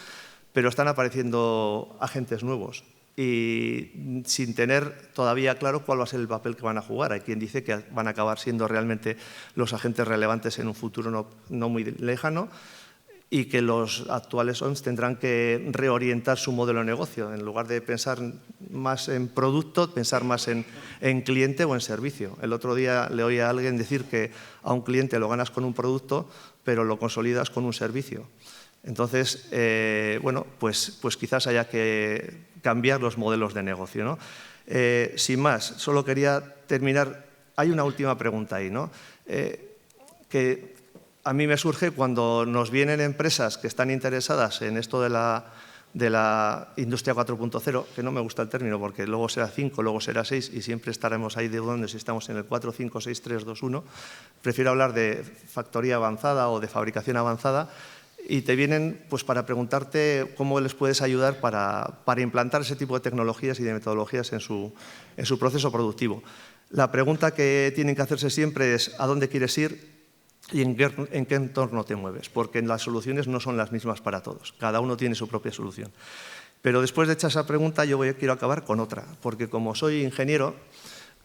pero están apareciendo agentes nuevos y sin tener todavía claro cuál va a ser el papel que van a jugar. Hay quien dice que van a acabar siendo realmente los agentes relevantes en un futuro no muy lejano. y que los actuales OEMs tendrán que reorientar su modelo de negocio. En lugar de pensar más en producto, pensar más en cliente o en servicio. El otro día le oí a alguien decir que a un cliente lo ganas con un producto, pero lo consolidas con un servicio. Entonces, bueno, pues quizás haya que cambiar los modelos de negocio, ¿no? Sin más, solo quería terminar. Hay una última pregunta ahí, ¿no? Que a mí me surge cuando nos vienen empresas que están interesadas en esto de la industria 4.0, que no me gusta el término porque luego será 5, luego será 6 y siempre estaremos ahí dudando si estamos en el 4, 5, 6, 3, 2, 1. Prefiero hablar de factoría avanzada o de fabricación avanzada y te vienen pues, para preguntarte cómo les puedes ayudar para implantar ese tipo de tecnologías y de metodologías en su proceso productivo. La pregunta que tienen que hacerse siempre es ¿a dónde quieres ir? ¿Y en qué entorno te mueves? Porque las soluciones no son las mismas para todos. Cada uno tiene su propia solución. Pero después de hecha esa pregunta, yo quiero acabar con otra. Porque como soy ingeniero,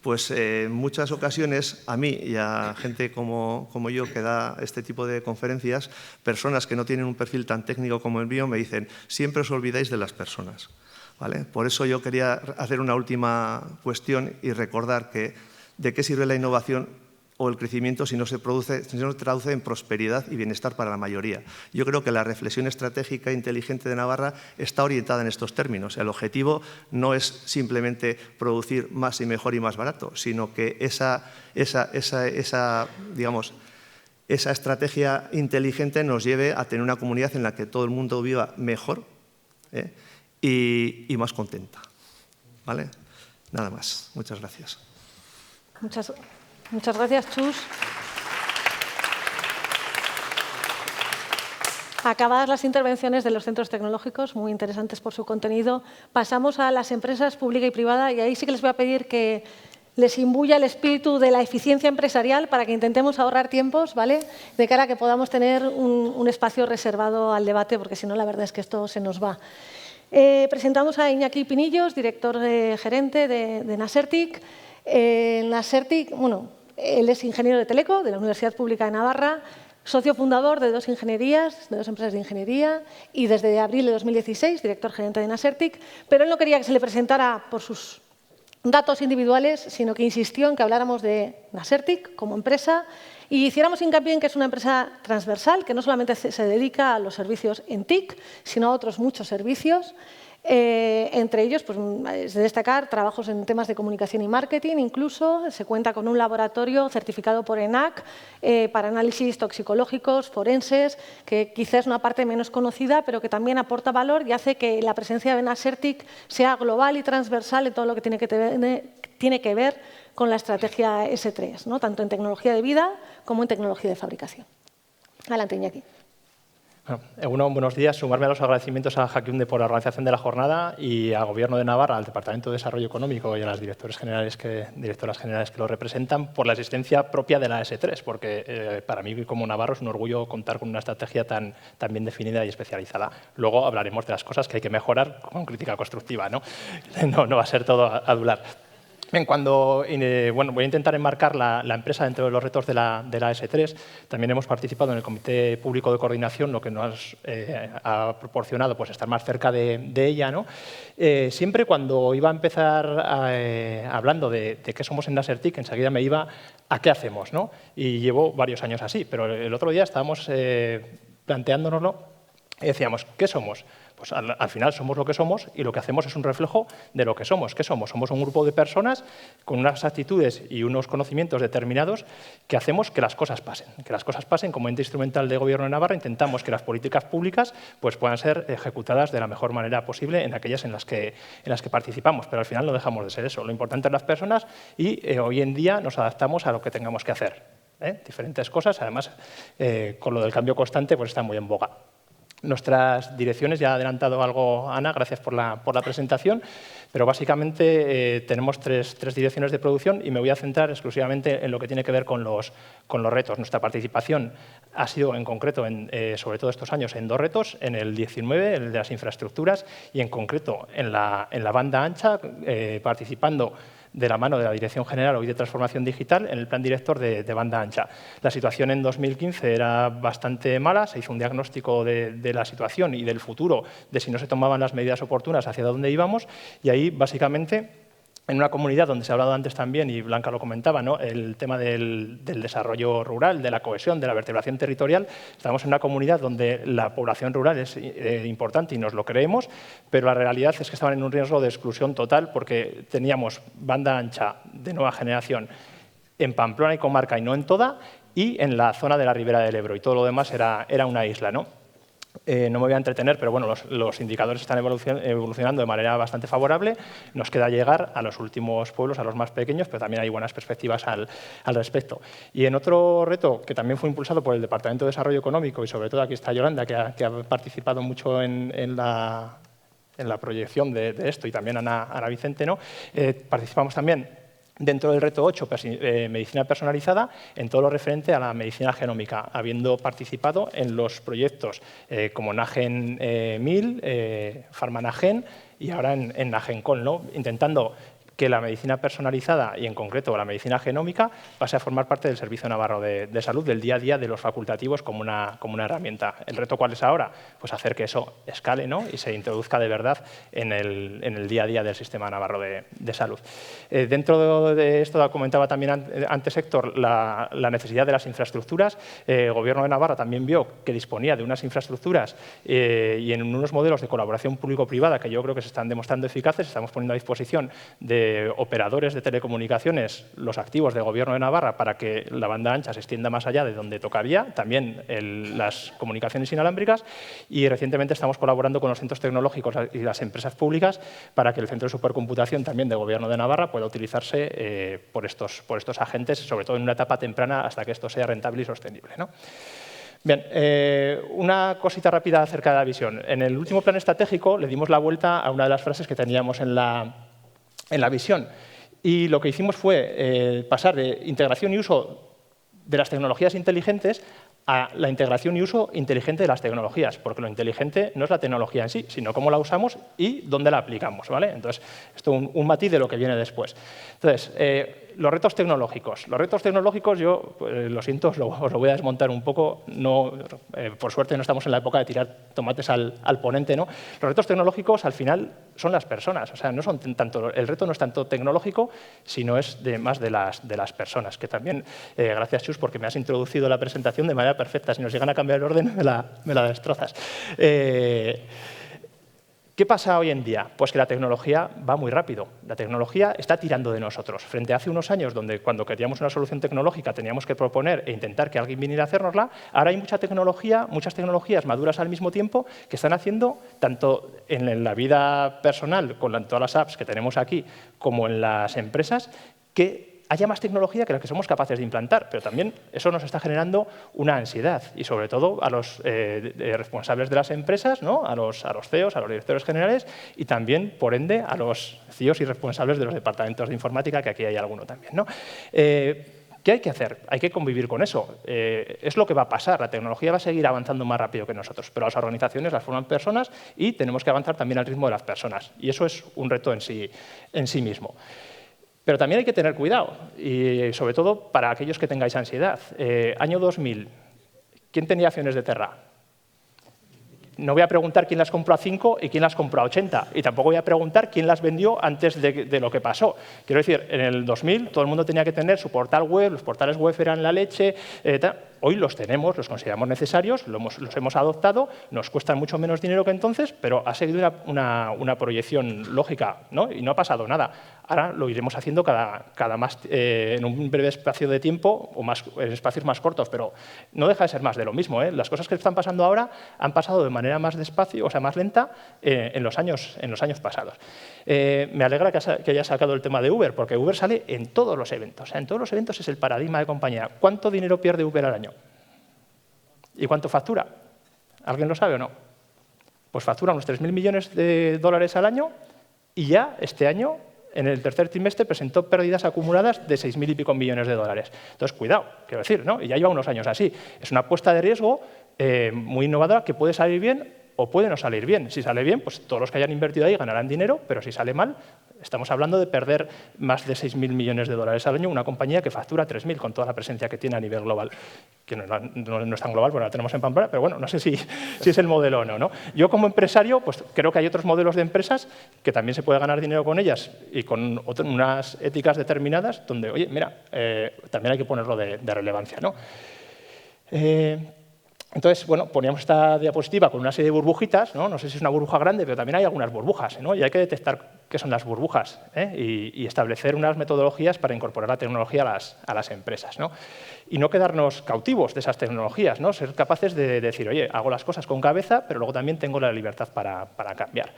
pues en muchas ocasiones a mí y a gente como yo que da este tipo de conferencias, personas que no tienen un perfil tan técnico como el mío, me dicen siempre os olvidáis de las personas. ¿Vale? Por eso yo quería hacer una última cuestión y recordar que de qué sirve la innovación o el crecimiento si no se traduce en prosperidad y bienestar para la mayoría. Yo creo que la reflexión estratégica e inteligente de Navarra está orientada en estos términos. El objetivo no es simplemente producir más y mejor y más barato, sino que esa estrategia inteligente nos lleve a tener una comunidad en la que todo el mundo viva mejor y más contenta. ¿Vale? Nada más. Muchas gracias. Muchas gracias, Chus. Acabadas las intervenciones de los centros tecnológicos, muy interesantes por su contenido, pasamos a las empresas pública y privada y ahí sí que les voy a pedir que les imbuya el espíritu de la eficiencia empresarial para que intentemos ahorrar tiempos, ¿vale? De cara a que podamos tener un espacio reservado al debate, porque si no, la verdad es que esto se nos va. Presentamos a Iñaki Pinillos, director gerente de Nasertic. Nasertic, bueno, él es ingeniero de Teleco, de la Universidad Pública de Navarra, socio fundador de dos ingenierías, de dos empresas de ingeniería y desde abril de 2016, director gerente de Nasertic, pero él no quería que se le presentara por sus datos individuales, sino que insistió en que habláramos de Nasertic como empresa y hiciéramos hincapié en que es una empresa transversal, que no solamente se dedica a los servicios en TIC, sino a otros muchos servicios. Entre ellos, pues, es de destacar trabajos en temas de comunicación y marketing, incluso se cuenta con un laboratorio certificado por ENAC para análisis toxicológicos, forenses, que quizás es una parte menos conocida, pero que también aporta valor y hace que la presencia de Nasertic sea global y transversal en todo lo que tiene que ver con la estrategia S3, ¿no? Tanto en tecnología de vida como en tecnología de fabricación. Adelante, Iñaki. Bueno, buenos días. Sumarme a los agradecimientos a Jaquiunde por la organización de la jornada y al Gobierno de Navarra, al Departamento de Desarrollo Económico y a las directoras generales que lo representan por la existencia propia de la S3, porque para mí como navarro es un orgullo contar con una estrategia tan bien definida y especializada. Luego hablaremos de las cosas que hay que mejorar con crítica constructiva, ¿no? No va a ser todo adular. Bien, voy a intentar enmarcar la empresa dentro de los retos de la S3. También hemos participado en el Comité Público de Coordinación, lo que nos ha proporcionado pues, estar más cerca de ella, ¿no? Siempre cuando iba a empezar hablando de qué somos en Nasertic, enseguida me iba a qué hacemos, ¿no? Y llevo varios años así, pero el otro día estábamos planteándonoslo y decíamos, ¿qué somos? Pues al final somos lo que somos y lo que hacemos es un reflejo de lo que somos. ¿Qué somos? Somos un grupo de personas con unas actitudes y unos conocimientos determinados que hacemos que las cosas pasen. Que las cosas pasen, como ente instrumental de Gobierno de Navarra, intentamos que las políticas públicas pues, puedan ser ejecutadas de la mejor manera posible en aquellas en las que participamos, pero al final no dejamos de ser eso. Lo importante es las personas y hoy en día nos adaptamos a lo que tengamos que hacer. Diferentes cosas, además, con lo del cambio constante, pues está muy en boga. Nuestras direcciones, ya ha adelantado algo Ana, gracias por la presentación, pero básicamente tenemos tres direcciones de producción y me voy a centrar exclusivamente en lo que tiene que ver con los retos. Nuestra participación ha sido en concreto, sobre todo estos años, en dos retos, en el 19, el de las infraestructuras, y en concreto en la banda ancha, participando de la mano de la Dirección General hoy de Transformación Digital en el Plan Director de banda ancha. La situación en 2015 era bastante mala, se hizo un diagnóstico de la situación y del futuro, de si no se tomaban las medidas oportunas hacia dónde íbamos, y ahí básicamente en una comunidad donde se ha hablado antes también, y Blanca lo comentaba, ¿no? El tema del desarrollo rural, de la cohesión, de la vertebración territorial. Estamos en una comunidad donde la población rural es importante y nos lo creemos, pero la realidad es que estaban en un riesgo de exclusión total porque teníamos banda ancha de nueva generación en Pamplona y comarca y no en toda, y en la zona de la Ribera del Ebro, y todo lo demás era una isla, ¿no? No me voy a entretener, pero bueno, los indicadores están evolucionando de manera bastante favorable. Nos queda llegar a los últimos pueblos, a los más pequeños, pero también hay buenas perspectivas al respecto. Y en otro reto que también fue impulsado por el Departamento de Desarrollo Económico, y sobre todo aquí está Yolanda, que ha participado mucho en la proyección de esto, y también Ana Vicente, ¿no? Participamos también dentro del reto 8, medicina personalizada, en todo lo referente a la medicina genómica, habiendo participado en los proyectos como Nagen 1000, Farmanagen y ahora en Nagencol, ¿no? Intentando que la medicina personalizada y en concreto la medicina genómica pase a formar parte del Servicio Navarro de Salud, del día a día de los facultativos como una herramienta. ¿El reto cuál es ahora? Pues hacer que eso escale, ¿no? Y se introduzca de verdad en el día a día del Sistema Navarro de Salud. Dentro de esto comentaba también antes Héctor la necesidad de las infraestructuras. El Gobierno de Navarra también vio que disponía de unas infraestructuras y en unos modelos de colaboración público-privada que yo creo que se están demostrando eficaces. Estamos poniendo a disposición de operadores de telecomunicaciones los activos del Gobierno de Navarra para que la banda ancha se extienda más allá de donde tocaría, también las comunicaciones inalámbricas, y recientemente estamos colaborando con los centros tecnológicos y las empresas públicas para que el centro de supercomputación también del Gobierno de Navarra pueda utilizarse por estos agentes, sobre todo en una etapa temprana hasta que esto sea rentable y sostenible, ¿no? Bien, una cosita rápida acerca de la visión. En el último plan estratégico le dimos la vuelta a una de las frases que teníamos en la visión, y lo que hicimos fue pasar de integración y uso de las tecnologías inteligentes a la integración y uso inteligente de las tecnologías, porque lo inteligente no es la tecnología en sí, sino cómo la usamos y dónde la aplicamos, ¿vale? Entonces, esto es un matiz de lo que viene después. Entonces, los retos tecnológicos. Los retos tecnológicos, yo lo siento, os lo voy a desmontar un poco. No, por suerte no estamos en la época de tirar tomates al ponente, ¿no? Los retos tecnológicos, al final, son las personas. O sea, no son tanto, el reto no es tanto tecnológico, sino es más de las personas, que también, gracias Chus, porque me has introducido la presentación de manera perfecta. Si nos llegan a cambiar el orden, me la destrozas. ¿Qué pasa hoy en día? Pues que la tecnología va muy rápido. La tecnología está tirando de nosotros. Frente a hace unos años, donde cuando queríamos una solución tecnológica teníamos que proponer e intentar que alguien viniera a hacérnosla, ahora hay muchas tecnologías maduras al mismo tiempo que están haciendo, tanto en la vida personal, con todas las apps que tenemos aquí, como en las empresas, que haya más tecnología que la que somos capaces de implantar, pero también eso nos está generando una ansiedad, y sobre todo a los responsables de las empresas, ¿no? a los CEOs, a los directores generales, y también, por ende, a los CIOs y responsables de los departamentos de informática, que aquí hay alguno también, ¿no? ¿Qué hay que hacer? Hay que convivir con eso. Es lo que va a pasar. La tecnología va a seguir avanzando más rápido que nosotros, pero las organizaciones las forman personas y tenemos que avanzar también al ritmo de las personas, y eso es un reto en sí mismo. Pero también hay que tener cuidado, y sobre todo para aquellos que tengáis ansiedad. Año 2000, ¿quién tenía acciones de Terra? No voy a preguntar quién las compró a 5 y quién las compró a 80, y tampoco voy a preguntar quién las vendió antes de lo que pasó. Quiero decir, en el 2000 todo el mundo tenía que tener su portal web, los portales web eran la leche, Hoy los tenemos, los consideramos necesarios, los hemos adoptado, nos cuestan mucho menos dinero que entonces, pero ha seguido una proyección lógica, ¿no? Y no ha pasado nada. Ahora lo iremos haciendo cada más en un breve espacio de tiempo o en espacios más cortos, pero no deja de ser más de lo mismo, ¿eh? Las cosas que están pasando ahora han pasado de manera más despacio, o sea, más lenta en los años pasados. Me alegra que haya sacado el tema de Uber, porque Uber sale en todos los eventos. O sea, en todos los eventos es el paradigma de compañía. ¿Cuánto dinero pierde Uber al año? ¿Y cuánto factura? ¿Alguien lo sabe o no? Pues factura unos 3.000 millones de dólares al año, y ya este año, en el tercer trimestre, presentó pérdidas acumuladas de 6.000 y pico millones de dólares. Entonces, cuidado, quiero decir, ¿no? Y ya lleva unos años así. Es una apuesta de riesgo muy innovadora que puede salir bien o puede no salir bien. Si sale bien, pues todos los que hayan invertido ahí ganarán dinero, pero si sale mal, estamos hablando de perder más de 6.000 millones de dólares al año, una compañía que factura 3.000 con toda la presencia que tiene a nivel global, que no es tan global, bueno, la tenemos en Pamplona, pero bueno, no sé si es el modelo o no, ¿no? Yo como empresario, pues creo que hay otros modelos de empresas que también se puede ganar dinero con ellas y con unas éticas determinadas donde, oye, mira, también hay que ponerlo de relevancia, ¿no? Entonces, bueno, poníamos esta diapositiva con una serie de burbujitas, ¿no? No sé si es una burbuja grande, pero también hay algunas burbujas, ¿no? Y hay que detectar qué son las burbujas, y establecer unas metodologías para incorporar la tecnología a las empresas, ¿no? Y no quedarnos cautivos de esas tecnologías, ¿no? Ser capaces de decir, oye, hago las cosas con cabeza, pero luego también tengo la libertad para cambiar.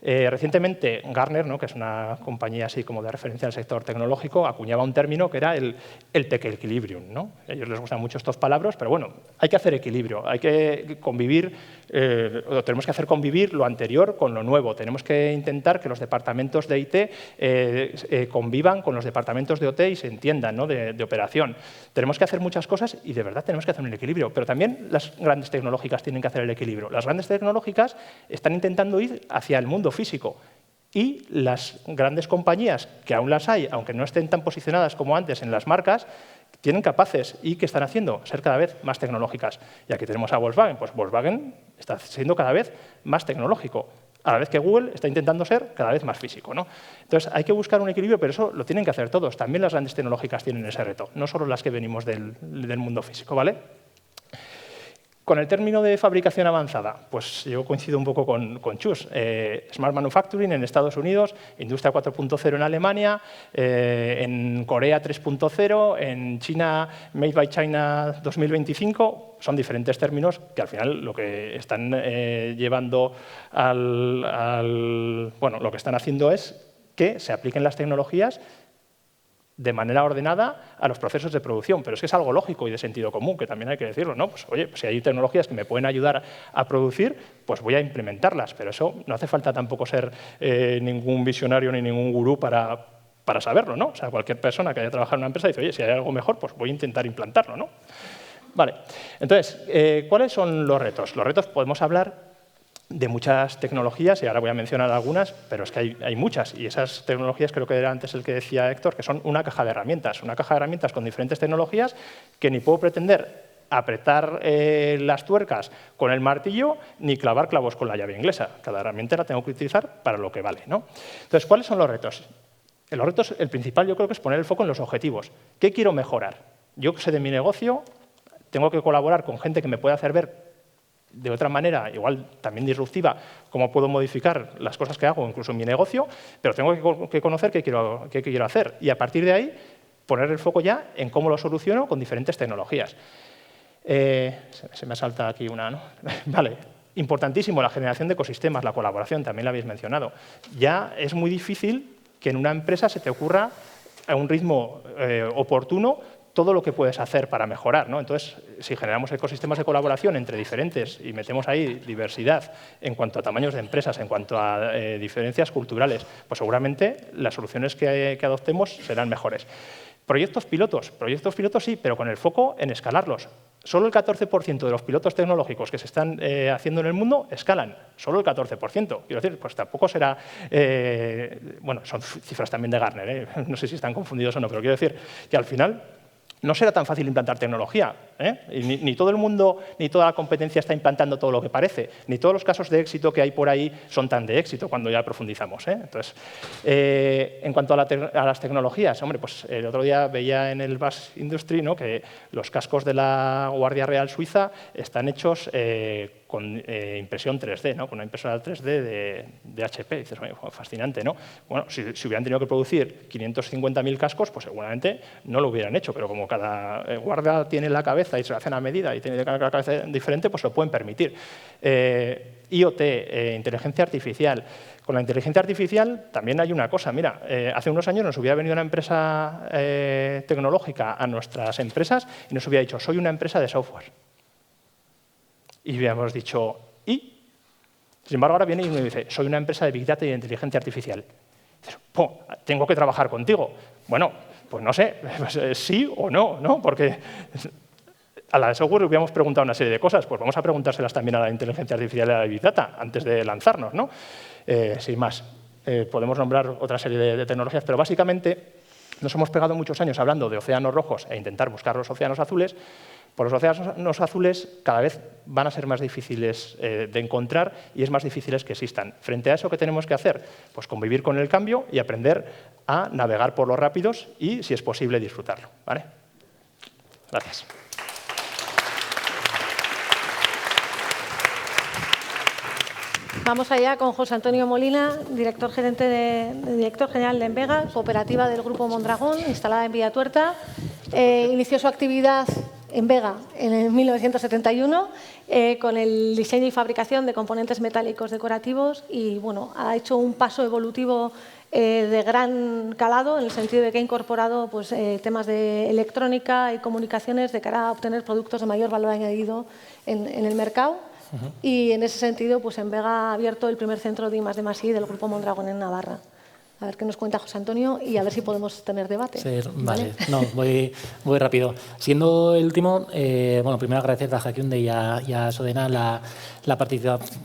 Recientemente, Gartner, ¿no?, que es una compañía así como de referencia en el sector tecnológico, acuñaba un término que era el tech equilibrium, ¿no? A ellos les gustan mucho estos palabras, pero bueno, hay que hacer equilibrio, hay que convivir, tenemos que hacer convivir lo anterior con lo nuevo. Tenemos que intentar que los departamentos de IT convivan con los departamentos de OT y se entiendan, ¿no?, de operación. Tenemos que hacer muchas cosas y de verdad tenemos que hacer un equilibrio, pero también las grandes tecnológicas tienen que hacer el equilibrio. Las grandes tecnológicas están intentando ir hacia el mundo físico y las grandes compañías, que aún las hay, aunque no estén tan posicionadas como antes en las marcas, tienen capaces y que están haciendo ser cada vez más tecnológicas. Y aquí tenemos a Volkswagen. Pues Volkswagen está siendo cada vez más tecnológico, a la vez que Google está intentando ser cada vez más físico, ¿no? Entonces, hay que buscar un equilibrio, pero eso lo tienen que hacer todos. También las grandes tecnológicas tienen ese reto, no solo las que venimos del mundo físico, ¿vale? Con el término de fabricación avanzada, pues yo coincido un poco con Chus. Smart Manufacturing en Estados Unidos, Industria 4.0 en Alemania, en Corea 3.0, en China Made by China 2025, son diferentes términos que al final lo que están llevando bueno, lo que están haciendo es que se apliquen las tecnologías de manera ordenada a los procesos de producción, pero es que es algo lógico y de sentido común, que también hay que decirlo, ¿no? Pues, oye, pues si hay tecnologías que me pueden ayudar a producir, pues voy a implementarlas, pero eso no hace falta tampoco ser ningún visionario ni ningún gurú para saberlo, ¿no? O sea, cualquier persona que haya trabajado en una empresa dice, oye, si hay algo mejor, pues voy a intentar implantarlo, ¿no? Vale, entonces, ¿cuáles son los retos? Los retos podemos hablar de muchas tecnologías, y ahora voy a mencionar algunas, pero es que hay muchas, y esas tecnologías creo que era antes el que decía Héctor, que son una caja de herramientas con diferentes tecnologías que ni puedo pretender apretar las tuercas con el martillo ni clavar clavos con la llave inglesa. Cada herramienta la tengo que utilizar para lo que vale, ¿no? Entonces, ¿cuáles son los retos? Los retos, el principal yo creo que es poner el foco en los objetivos. ¿Qué quiero mejorar? Yo sé de mi negocio, tengo que colaborar con gente que me pueda hacer ver de otra manera, igual también disruptiva, cómo puedo modificar las cosas que hago, incluso en mi negocio, pero tengo que conocer qué quiero hacer y a partir de ahí poner el foco ya en cómo lo soluciono con diferentes tecnologías. Se me salta aquí una, ¿no? Vale, importantísimo la generación de ecosistemas, la colaboración, también la habéis mencionado. Ya es muy difícil que en una empresa se te ocurra a un ritmo oportuno todo lo que puedes hacer para mejorar, ¿no? Entonces, si generamos ecosistemas de colaboración entre diferentes y metemos ahí diversidad en cuanto a tamaños de empresas, en cuanto a diferencias culturales, pues seguramente las soluciones que adoptemos serán mejores. Proyectos pilotos sí, pero con el foco en escalarlos. Solo el 14% de los pilotos tecnológicos que se están haciendo en el mundo escalan. Solo el 14%. Quiero decir, pues tampoco será... bueno, son cifras también de Gartner, no sé si están confundidos o no, pero quiero decir que al final no será tan fácil implantar tecnología. Y ni todo el mundo, ni toda la competencia está implantando todo lo que parece. Ni todos los casos de éxito que hay por ahí son tan de éxito cuando ya profundizamos. Entonces, en cuanto a las tecnologías, hombre, pues el otro día veía en el Basque Industry, ¿no?, que los cascos de la Guardia Real Suiza están hechos con impresión 3D, ¿no?, con una impresora 3D de HP. Y dices, fascinante, ¿no? Bueno, si hubieran tenido que producir 550.000 cascos, pues seguramente no lo hubieran hecho, pero como cada guardia tiene la cabeza y se lo hacen a medida y tiene la cabeza diferente, pues lo pueden permitir. IoT, inteligencia artificial. Con la inteligencia artificial también hay una cosa. Mira, hace unos años nos hubiera venido una empresa tecnológica a nuestras empresas y nos hubiera dicho, soy una empresa de software. Y hubiéramos dicho, ¿y? Sin embargo, ahora viene y me dice, soy una empresa de Big Data y de inteligencia artificial. Dices, tengo que trabajar contigo. Bueno, pues no sé, pues, sí o no, ¿no? Porque A la de software hubiéramos preguntado una serie de cosas, pues vamos a preguntárselas también a la inteligencia artificial y a la Big Data antes de lanzarnos, ¿no? Sin más. Podemos nombrar otra serie de tecnologías, pero básicamente nos hemos pegado muchos años hablando de océanos rojos e intentar buscar los océanos azules. Pues los océanos azules cada vez van a ser más difíciles de encontrar y es más difícil que existan. Frente a eso, ¿qué tenemos que hacer? Pues convivir con el cambio y aprender a navegar por los rápidos y, si es posible, disfrutarlo, ¿vale? Gracias. Vamos allá con José Antonio Molina, director general de Envega, cooperativa del Grupo Mondragón, instalada en Villatuerta. Inició su actividad en Vega en 1971 con el diseño y fabricación de componentes metálicos decorativos y bueno, ha hecho un paso evolutivo de gran calado en el sentido de que ha incorporado pues, temas de electrónica y comunicaciones de cara a obtener productos de mayor valor añadido en el mercado. Y en ese sentido, pues Envega ha abierto el primer centro de I+D+I del Grupo Mondragón en Navarra. A ver qué nos cuenta José Antonio y a ver si podemos tener debate. Sí, vale. No, voy rápido. Siendo el último, bueno, primero agradecer a Jaquiunde y a Sodena la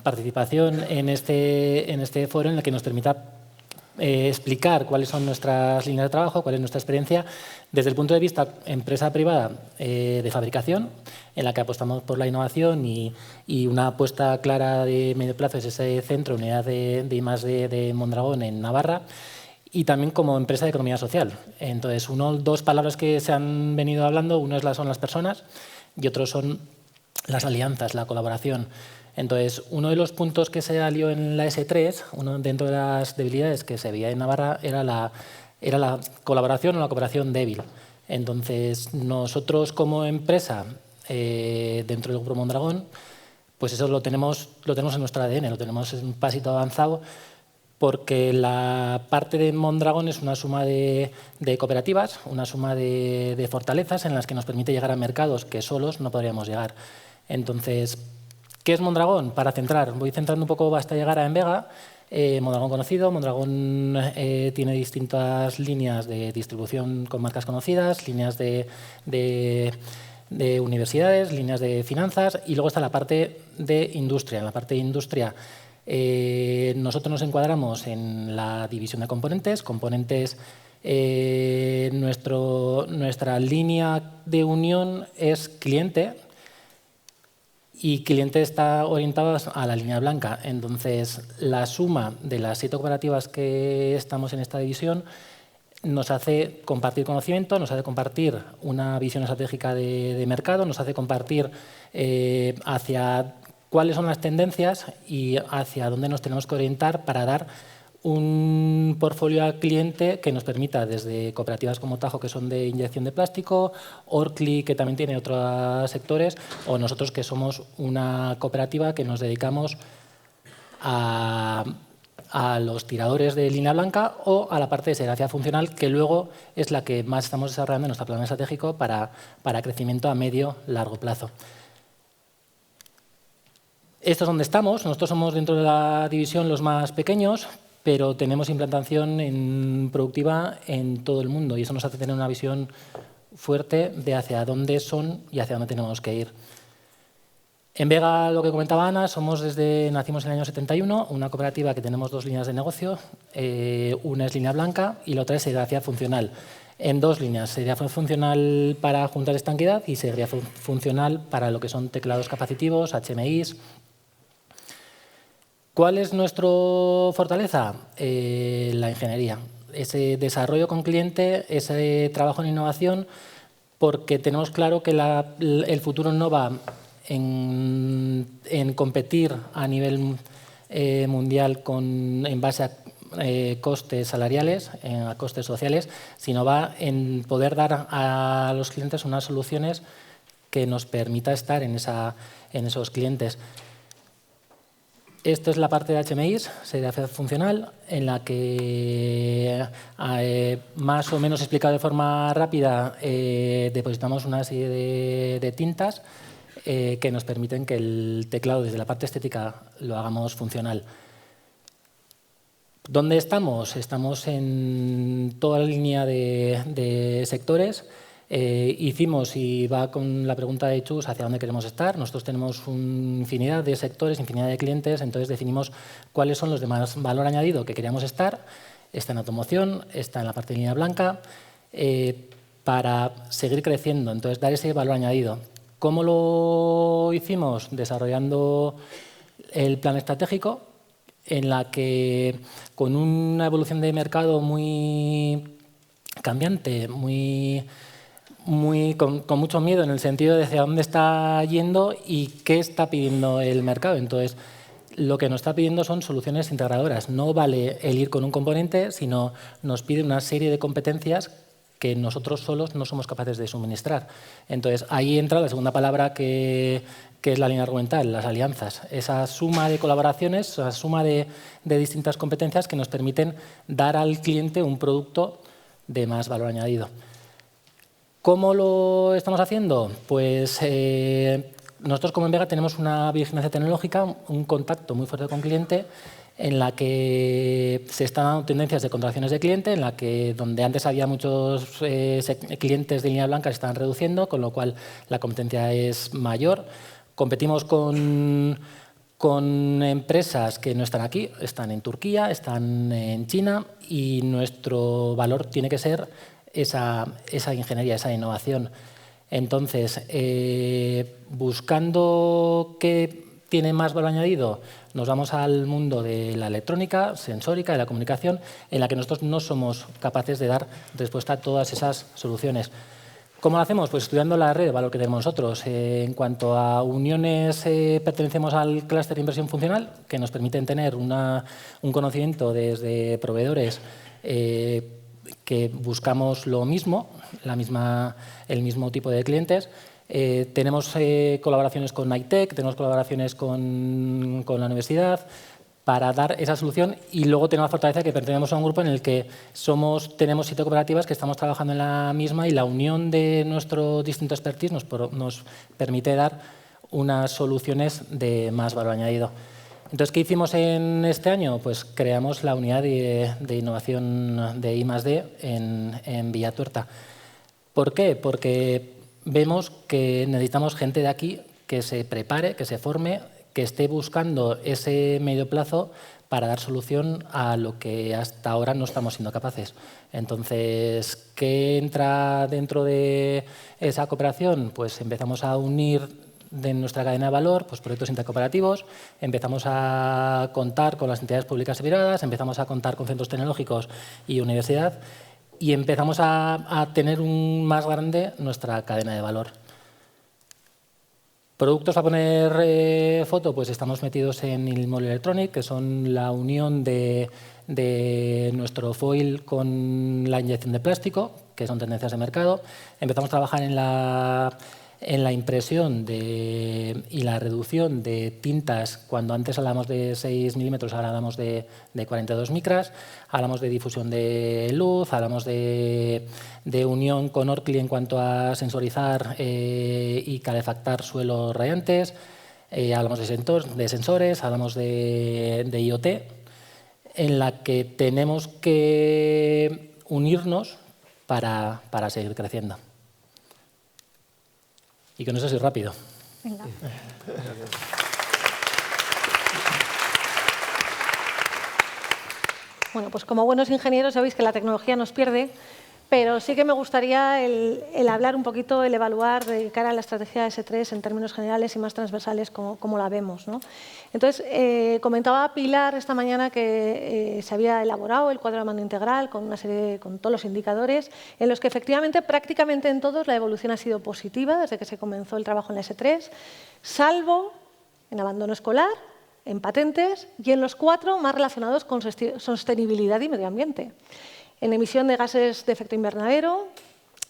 participación en este foro en el que nos permita explicar cuáles son nuestras líneas de trabajo, cuál es nuestra experiencia desde el punto de vista empresa privada de fabricación, en la que apostamos por la innovación y una apuesta clara de medio plazo es ese centro, unidad de I+D de Mondragón en Navarra, y también como empresa de economía social. Entonces, dos palabras que se han venido hablando, una son las personas y otros son las alianzas, la colaboración. Entonces, uno de los puntos que se salió en la S3, dentro de las debilidades que se veía en Navarra, era la colaboración o la cooperación débil. Entonces, nosotros como empresa, dentro del Grupo Mondragón, pues eso lo tenemos en nuestro ADN, lo tenemos en un pasito avanzado, porque la parte de Mondragón es una suma de cooperativas, una suma de fortalezas en las que nos permite llegar a mercados que solos no podríamos llegar. Entonces, ¿qué es Mondragón? Para centrar, voy centrando un poco hasta llegar a Envega. Mondragón conocido, Mondragón tiene distintas líneas de distribución con marcas conocidas, líneas de universidades, líneas de finanzas y luego está la parte de industria. En la parte de industria nosotros nos encuadramos en la división de componentes. Nuestra línea de unión es cliente. Y cliente está orientado a la línea blanca. Entonces, la suma de las 7 cooperativas que estamos en esta división nos hace compartir conocimiento, nos hace compartir una visión estratégica de mercado, nos hace compartir hacia cuáles son las tendencias y hacia dónde nos tenemos que orientar para dar un portfolio al cliente que nos permita, desde cooperativas como Tajo, que son de inyección de plástico, Orcli, que también tiene otros sectores, o nosotros, que somos una cooperativa que nos dedicamos a los tiradores de línea blanca o a la parte de serigrafía funcional, que luego es la que más estamos desarrollando en nuestro plan estratégico para crecimiento a medio-largo plazo. Esto es donde estamos. Nosotros somos, dentro de la división, los más pequeños, pero tenemos implantación productiva en todo el mundo y eso nos hace tener una visión fuerte de hacia dónde son y hacia dónde tenemos que ir. En Envega, lo que comentaba Ana, nacimos en el año 71, una cooperativa que tenemos 2 líneas de negocio, una es línea blanca y la otra es serigrafía funcional. En 2 líneas, serigrafía funcional para juntas de estanqueidad y serigrafía funcional para lo que son teclados capacitivos, HMIs. ¿Cuál es nuestra fortaleza? La ingeniería, ese desarrollo con cliente, ese trabajo en innovación, porque tenemos claro que el futuro no va en competir a nivel mundial en base a costes salariales, a costes sociales, sino va en poder dar a los clientes unas soluciones que nos permita estar en esos clientes. Esta es la parte de HMIs, serigrafía funcional, en la que, más o menos explicado de forma rápida, depositamos una serie de tintas que nos permiten que el teclado, desde la parte estética, lo hagamos funcional. ¿Dónde estamos? Estamos en toda la línea de sectores. Hicimos, y va con la pregunta de Chus, hacia dónde queremos estar. Nosotros tenemos una infinidad de sectores, infinidad de clientes, entonces definimos cuáles son los de más valor añadido que queríamos estar. Está en automoción, está en la parte de línea blanca, para seguir creciendo, entonces dar ese valor añadido. ¿Cómo lo hicimos? Desarrollando el plan estratégico, en la que con una evolución de mercado muy cambiante, con mucho miedo en el sentido de hacia dónde está yendo y qué está pidiendo el mercado. Entonces, lo que nos está pidiendo son soluciones integradoras. No vale el ir con un componente, sino nos pide una serie de competencias que nosotros solos no somos capaces de suministrar. Entonces, ahí entra la segunda palabra que es la línea argumental, las alianzas. Esa suma de colaboraciones, esa suma de distintas competencias que nos permiten dar al cliente un producto de más valor añadido. ¿Cómo lo estamos haciendo? Pues nosotros como Envega tenemos una vigilancia tecnológica, un contacto muy fuerte con cliente, en la que se están dando tendencias de contracciones de cliente, en la que donde antes había muchos clientes de línea blanca se están reduciendo, con lo cual la competencia es mayor. Competimos con empresas que no están aquí, están en Turquía, están en China, y nuestro valor tiene que ser esa ingeniería, esa innovación. Entonces, buscando qué tiene más valor añadido, nos vamos al mundo de la electrónica, sensórica, de la comunicación, en la que nosotros no somos capaces de dar respuesta a todas esas soluciones. ¿Cómo lo hacemos? Pues estudiando la red de valor que tenemos nosotros. En cuanto a uniones, pertenecemos al clúster de inversión funcional, que nos permiten tener un conocimiento desde proveedores que buscamos lo mismo, el mismo tipo de clientes. Tenemos colaboraciones con ITEC, tenemos colaboraciones con la universidad para dar esa solución, y luego tenemos la fortaleza que pertenecemos a un grupo en el que tenemos 7 cooperativas que estamos trabajando en la misma, y la unión de nuestro distinto expertise nos permite dar unas soluciones de más valor añadido. Entonces, ¿qué hicimos en este año? Pues creamos la unidad de innovación de I+D en Villatuerta. ¿Por qué? Porque vemos que necesitamos gente de aquí que se prepare, que se forme, que esté buscando ese medio plazo para dar solución a lo que hasta ahora no estamos siendo capaces. Entonces, ¿qué entra dentro de esa cooperación? Pues empezamos a unir de nuestra cadena de valor, pues proyectos intercooperativos, empezamos a contar con las entidades públicas y privadas, empezamos a contar con centros tecnológicos y universidad, y empezamos a tener más grande nuestra cadena de valor. Productos a poner foto, pues estamos metidos en Ilmol Electronic, que son la unión de nuestro foil con la inyección de plástico, que son tendencias de mercado. Empezamos a trabajar en la impresión y la reducción de tintas. Cuando antes hablábamos de 6 milímetros, ahora hablamos de 42 micras. Hablamos de difusión de luz, hablamos de unión con Orcli en cuanto a sensorizar y calefactar suelos radiantes. Hablamos de sensores, hablamos de IoT, en la que tenemos que unirnos para seguir creciendo. Y con eso soy rápido. Venga. Bueno, pues como buenos ingenieros sabéis que la tecnología nos pierde, pero sí que me gustaría el hablar un poquito, el evaluar de cara a la estrategia de S3 en términos generales y más transversales cómo la vemos, ¿no? Entonces, comentaba Pilar esta mañana que se había elaborado el cuadro de mando integral con todos los indicadores, en los que efectivamente prácticamente en todos la evolución ha sido positiva desde que se comenzó el trabajo en la S3, salvo en abandono escolar, en patentes y en los 4 más relacionados con sostenibilidad y medio ambiente. En emisión de gases de efecto invernadero,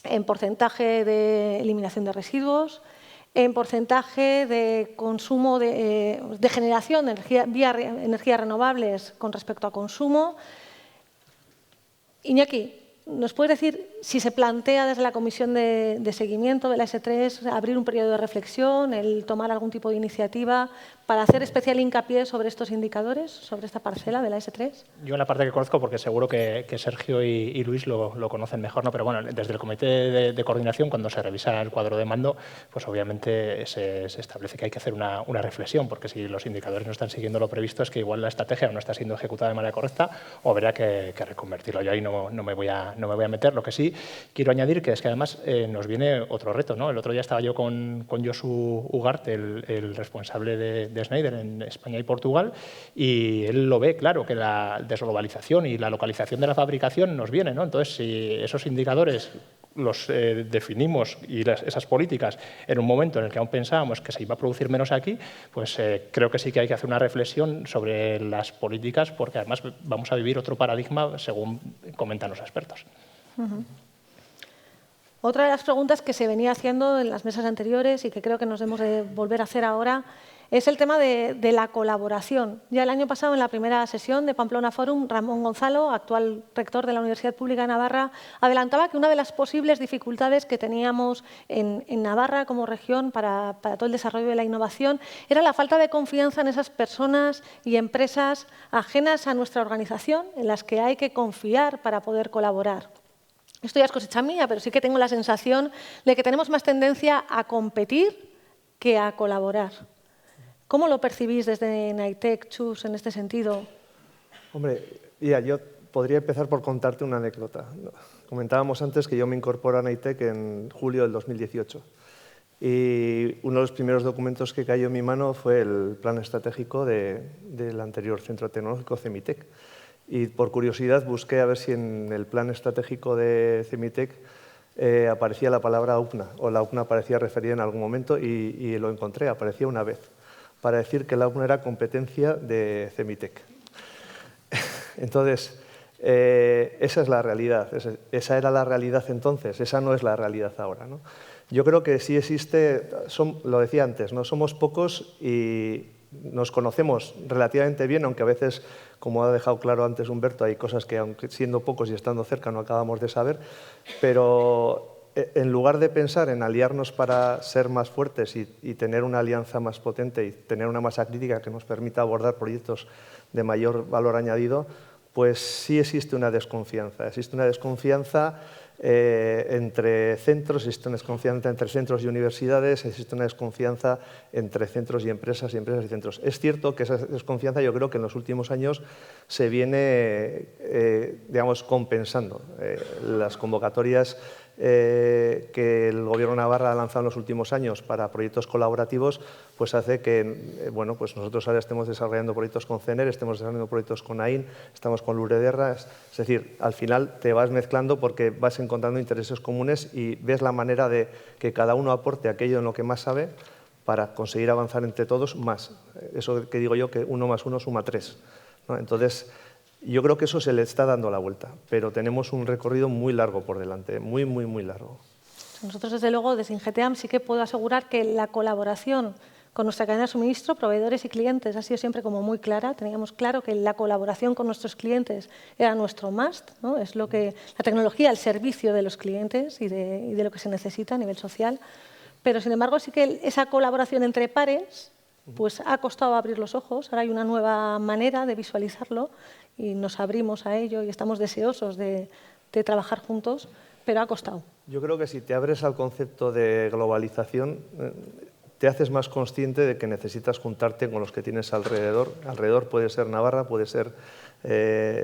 en porcentaje de eliminación de residuos, en porcentaje de consumo de generación de energías renovables con respecto a consumo. Iñaki, ¿nos puedes decir si se plantea desde la comisión de seguimiento de la S3 abrir un periodo de reflexión, el tomar algún tipo de iniciativa para hacer especial hincapié sobre estos indicadores, sobre esta parcela de la S3? Yo en la parte que conozco, porque seguro que Sergio y Luis lo conocen mejor, ¿no? Pero bueno, desde el comité de coordinación, cuando se revisa el cuadro de mando, pues obviamente se establece que hay que hacer una reflexión, porque si los indicadores no están siguiendo lo previsto es que igual la estrategia no está siendo ejecutada de manera correcta o habrá que reconvertirlo. Yo ahí no me voy a meter. Lo que sí quiero añadir que es que además nos viene otro reto, ¿no? El otro día estaba yo con Josu Ugarte, el responsable de Schneider en España y Portugal, y él lo ve claro, que la desglobalización y la localización de la fabricación nos viene, ¿no? Entonces, si esos indicadores los definimos y esas políticas en un momento en el que aún pensábamos que se iba a producir menos aquí, pues creo que sí que hay que hacer una reflexión sobre las políticas, porque además vamos a vivir otro paradigma, según comentan los expertos. Otra de las preguntas que se venía haciendo en las mesas anteriores y que creo que nos debemos de volver a hacer ahora es el tema de la colaboración. Ya el año pasado, en la primera sesión de Pamplona Forum, Ramón Gonzalo, actual rector de la Universidad Pública de Navarra, adelantaba que una de las posibles dificultades que teníamos en Navarra como región para todo el desarrollo de la innovación era la falta de confianza en esas personas y empresas ajenas a nuestra organización, en las que hay que confiar para poder colaborar. Esto ya es cosecha mía, pero sí que tengo la sensación de que tenemos más tendencia a competir que a colaborar. ¿Cómo lo percibís desde Naitec, Chus, en este sentido? Hombre, ya, yo podría empezar por contarte una anécdota. Comentábamos antes que yo me incorporé a Naitec en julio del 2018 y uno de los primeros documentos que cayó en mi mano fue el plan estratégico del anterior centro tecnológico CEMITEC. Y por curiosidad busqué a ver si en el plan estratégico de CEMITEC aparecía la palabra UPNA, o la UPNA aparecía referida en algún momento, y lo encontré, aparecía una vez, para decir que la UPNA era competencia de CEMITEC. Entonces, esa es la realidad, esa era la realidad entonces, esa no es la realidad ahora, ¿no? Yo creo que sí existe, lo decía antes, ¿no? Somos pocos y nos conocemos relativamente bien, aunque a veces, como ha dejado claro antes Humberto, hay cosas que, aunque siendo pocos y estando cerca, no acabamos de saber, pero en lugar de pensar en aliarnos para ser más fuertes y tener una alianza más potente y tener una masa crítica que nos permita abordar proyectos de mayor valor añadido, pues sí existe una desconfianza. Existe una desconfianza entre centros, existe una desconfianza entre centros y universidades, existe una desconfianza entre centros y empresas y centros. Es cierto que esa desconfianza yo creo que en los últimos años se viene digamos, compensando. Las convocatorias que el Gobierno de Navarra ha lanzado en los últimos años para proyectos colaborativos, pues hace que bueno, pues nosotros ahora estemos desarrollando proyectos con CENER, estemos desarrollando proyectos con AIN, estamos con Lurederra, es decir, al final te vas mezclando porque vas encontrando intereses comunes y ves la manera de que cada uno aporte aquello en lo que más sabe para conseguir avanzar entre todos más. Eso que digo yo, que 1 más 1 suma 3, ¿no? Entonces, yo creo que eso se le está dando la vuelta, pero tenemos un recorrido muy largo por delante, muy, muy, muy largo. Nosotros, desde luego, desde Ingeteam sí que puedo asegurar que la colaboración con nuestra cadena de suministro, proveedores y clientes, ha sido siempre como muy clara. Teníamos claro que la colaboración con nuestros clientes era nuestro must, ¿no? Es lo que, la tecnología al servicio de los clientes y de lo que se necesita a nivel social. Pero, sin embargo, sí que esa colaboración entre pares pues ha costado abrir los ojos. Ahora hay una nueva manera de visualizarlo y nos abrimos a ello y estamos deseosos de trabajar juntos, pero ha costado. Yo creo que si te abres al concepto de globalización, te haces más consciente de que necesitas juntarte con los que tienes alrededor. Alrededor puede ser Navarra, puede ser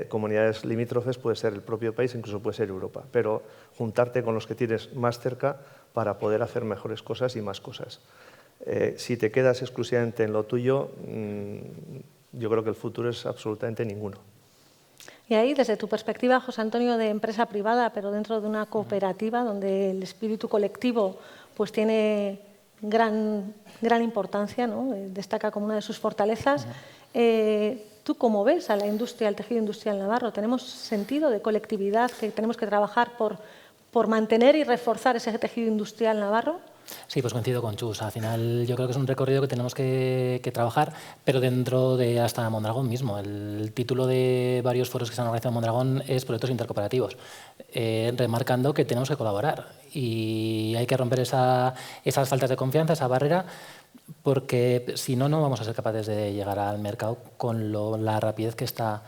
comunidades limítrofes, puede ser el propio país, incluso puede ser Europa, pero juntarte con los que tienes más cerca para poder hacer mejores cosas y más cosas. Si te quedas exclusivamente en lo tuyo, yo creo que el futuro es absolutamente ninguno. Y ahí, desde tu perspectiva, José Antonio, de empresa privada, pero dentro de una cooperativa donde el espíritu colectivo pues tiene gran importancia, ¿no? Destaca como una de sus fortalezas. ¿Tú cómo ves a la industria, al tejido industrial navarro? ¿Tenemos sentido de colectividad, que tenemos que trabajar por mantener y reforzar ese tejido industrial navarro? Sí, pues coincido con Chus. Al final yo creo que es un recorrido que tenemos que trabajar, pero dentro de hasta Mondragón mismo. El título de varios foros que se han organizado en Mondragón es Proyectos Intercooperativos, remarcando que tenemos que colaborar y hay que romper esas faltas de confianza, esa barrera. porque si no, no vamos a ser capaces de llegar al mercado con la rapidez que está